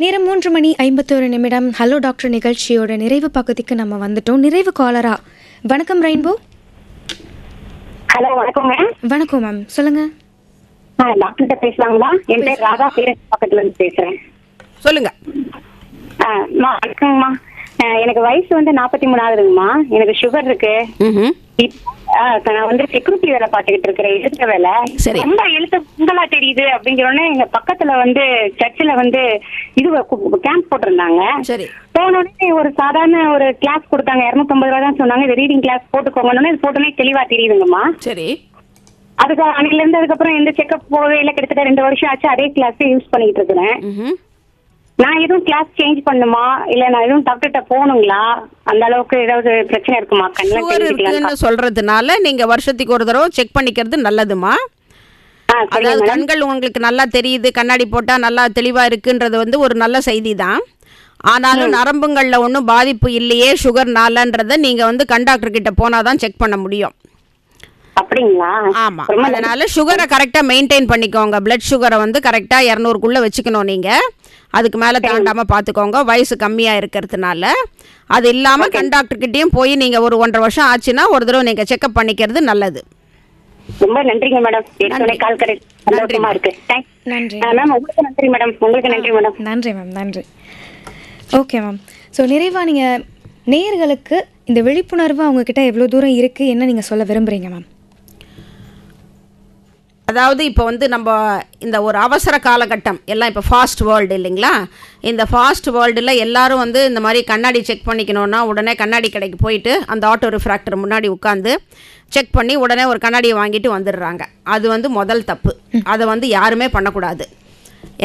நேரம் 3:51 ஹலோ டாக்டர் நிகழ்ச்சியோட நிறைவு பகுதிக்கு நம்ம வந்துட்டோம். நிறைவு காலரா. வணக்கம் ரெயின்போ. ஹலோ வணக்கம் மேம். வணக்கம் மேம், சொல்லுங்க. டாக்டர்கிட்ட பேசலாங்களா? என் பேர் ராதா, பக்கத்துல இருந்து பேசுறேன். சொல்லுங்க. வணக்கங்கம்மா. எனக்கு வயசு வந்து 43 ஆகுதுங்கம்மா. எனக்கு சுகர் இருக்கு. நான் வந்து செக்யூரிட்டி வேலை பார்த்துக்கிட்டு இருக்கிறேன், எழுத்த வேலை. ரொம்ப எழுத்து கும்பலா தெரியுது அப்படிங்கிறோன்னே எங்க பக்கத்துல வந்து சர்ச்சில் வந்து இது கேம்ப் போட்டிருந்தாங்க. போனோடனே ஒரு சாதாரண ஒரு கிளாஸ் கொடுத்தாங்க. 250 ரூபா தான் சொன்னாங்க. இது ரீடிங் கிளாஸ் போட்டுக்கோங்க. இது போட்டோன்னே தெளிவா தெரியுதுங்கம்மா. சரி. அதுக்கு அன்னையில இருந்து அதுக்கப்புறம் எந்த செக்அப் போகவே இல்லை. கிட்டத்தட்ட 2 வருஷம் ஆச்சு. அதே கிளாஸ் யூஸ் பண்ணிட்டு இருக்கிறேன். நான் எதுவும் கிளாஸ் சேஞ்ச் பண்ணுமா இல்ல நான் எதுவும் டாக்டர்கிட்ட போகணுங்களா? அந்த அளவுக்கு ஏதாவது பிரச்சனை இருக்குமா? கண்ணுன்னு சொல்றதுனால நீங்க வருஷத்துக்கு ஒரு தடவை செக் பண்ணிக்கிறது நல்லதுமா. அதாவது கண்கள் உங்களுக்கு நல்லா தெரியுது, கண்ணாடி போட்டா நல்லா தெளிவா இருக்குன்றது வந்து ஒரு நல்ல செய்தி தான். ஆனாலும் நரம்புகளில் ஒன்றும் பாதிப்பு இல்லையே சுகர்னாலன்றதை நீங்க வந்து கண் டாக்டர் கிட்ட போனாதான் செக் பண்ண முடியும். அப்படிங்களா? ஆமா. அதனால சுகரை கரெக்டாக மெயின்டைன் பண்ணிக்கோங்க. பிளட் சுகரை வந்து கரெக்டாக 200க்குள்ளே வச்சுக்கணும் நீங்கள். அதுக்கு மேலே தாண்டாமல் பார்த்துக்கோங்க, வயசு கம்மியாக இருக்கிறதுனால. அது இல்லாமல் கண் டாக்டர்கிட்டையும் போய் நீங்கள் ஒரு 1.5 வருஷம் ஆச்சுன்னா ஒரு தடவை நீங்கள் செக்அப் பண்ணிக்கிறது நல்லது. ரொம்ப நன்றிங்க மேடம். கால் சந்தோஷமா இருக்கு. நன்றி மேம். உங்களுக்கு நன்றி மேடம். உங்களுக்கு நன்றி மேடம். நன்றி மேம், நன்றி. Okay ma'am. ஸோ நிறைவாக நீங்கள் நேயர்களுக்கு இந்த விழிப்புணர்வு அவங்கக்கிட்ட எவ்வளோ தூரம் இருக்குது, என்ன நீங்கள் சொல்ல விரும்புகிறீங்க மேம்? அதாவது இப்போ வந்து நம்ம இந்த ஒரு அவசர காலகட்டம் எல்லாம் இப்போ ஃபாஸ்ட் வேர்ல்டு இல்லைங்களா? இந்த ஃபாஸ்ட் வேர்ல்டில் எல்லோரும் வந்து இந்த மாதிரி கண்ணாடி செக் பண்ணிக்கணுன்னா உடனே கண்ணாடி கடைக்கு போயிட்டு அந்த ஆட்டோ ரிஃப்ராக்டர் முன்னாடி உட்காந்து செக் பண்ணி உடனே ஒரு கண்ணாடியை வாங்கிட்டு வந்துடுறாங்க. அது வந்து முதல் தப்பு. அதை வந்து யாருமே பண்ணக்கூடாது.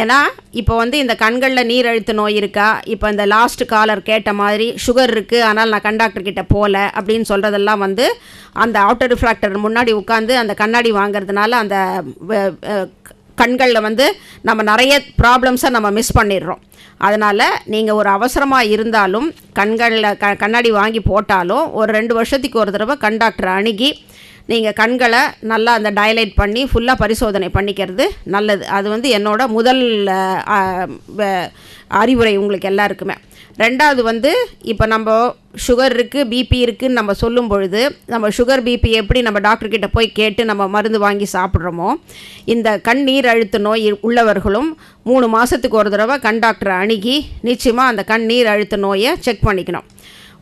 ஏன்னா இப்போ வந்து இந்த கண்களில் நீரழுத்த நோய் இருக்கா, இப்போ இந்த லாஸ்ட் காலர் கேட்ட மாதிரி சுகர் இருக்குது ஆனால் நான் கண் டாக்டர் கிட்ட போகல அப்படின்னு சொல்கிறதெல்லாம் வந்து அந்த ஆட்டோ ரிஃப்ராக்டர் முன்னாடி உட்காந்து அந்த கண்ணாடி வாங்கிறதுனால அந்த கண்களில் வந்து நம்ம நிறைய ப்ராப்ளம்ஸை நம்ம மிஸ் பண்ணிடுறோம். அதனால் நீங்கள் ஒரு அவசரமாக இருந்தாலும் கண்களில் கண்ணாடி வாங்கி போட்டாலும் ஒரு 2 வருஷத்துக்கு ஒரு தடவை கண் டாக்டரை அணுகி நீங்கள் கண்களை நல்லா அந்த டயலைட் பண்ணி ஃபுல்லாக பரிசோதனை பண்ணிக்கிறது நல்லது. அது வந்து என்னோட முதல் அறிவுரை உங்களுக்கு எல்லாருக்குமே. ரெண்டாவது வந்து இப்போ நம்ம சுகர் இருக்குது, பிபி இருக்குதுன்னு நம்ம சொல்லும் பொழுது நம்ம சுகர் பிபி எப்படி நம்ம டாக்டர்கிட்ட போய் கேட்டு நம்ம மருந்து வாங்கி சாப்பிட்றோமோ, இந்த கண் நீர் அழுத்த நோய் உள்ளவர்களும் 3 மாதத்துக்கு ஒரு தடவை கண் டாக்டரை அணுகி நிச்சயமாக அந்த கண் நீர் அழுத்த நோயை செக் பண்ணிக்கணும்.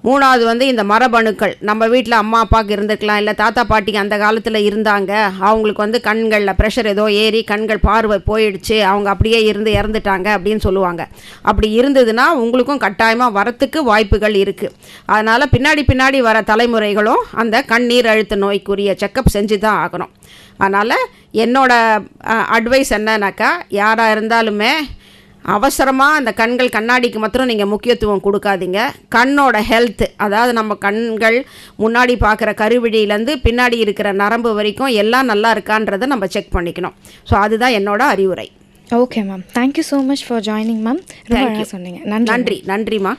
3வது வந்து இந்த மரபணுக்கள் நம்ம வீட்டில் அம்மா அப்பாவுக்கு இருந்திருக்கலாம், இல்லை தாத்தா பாட்டிக்கு அந்த காலத்தில் இருந்தாங்க, அவங்களுக்கு வந்து கண்களில் ப்ரெஷர் ஏதோ ஏறி கண்கள் பார்வை போயிடுச்சு, அவங்க அப்படியே இறந்துட்டாங்க அப்படின்னு சொல்லுவாங்க. அப்படி இருந்ததுன்னா உங்களுக்கும் கட்டாயமாக வரத்துக்கு வாய்ப்புகள் இருக்குது. அதனால் பின்னாடி வர தலைமுறைகளும் அந்த கண்ணீர் அழுத்த நோய்க்குரிய செக்கப் செஞ்சு தான் ஆகணும். அதனால் என்னோட அட்வைஸ் என்னன்னாக்கா, யாராக இருந்தாலுமே அவசரமாக அந்த கண்ணாடிக்கு மாத்திரம் நீங்கள் முக்கியத்துவம் கொடுக்காதீங்க. கண்ணோட ஹெல்த்து, அதாவது நம்ம கண்கள் முன்னாடி பார்க்குற கருவிழியிலேருந்து பின்னாடி இருக்கிற நரம்பு வரைக்கும் எல்லாம் நல்லா இருக்கான்றதை நம்ம செக் பண்ணிக்கணும். ஸோ அதுதான் என்னோட அறிவுரை. Okay ma'am, thank you so much for joining ma'am. ரொம்ப சொன்னீங்க. நன்றி. நன்றிம்மா.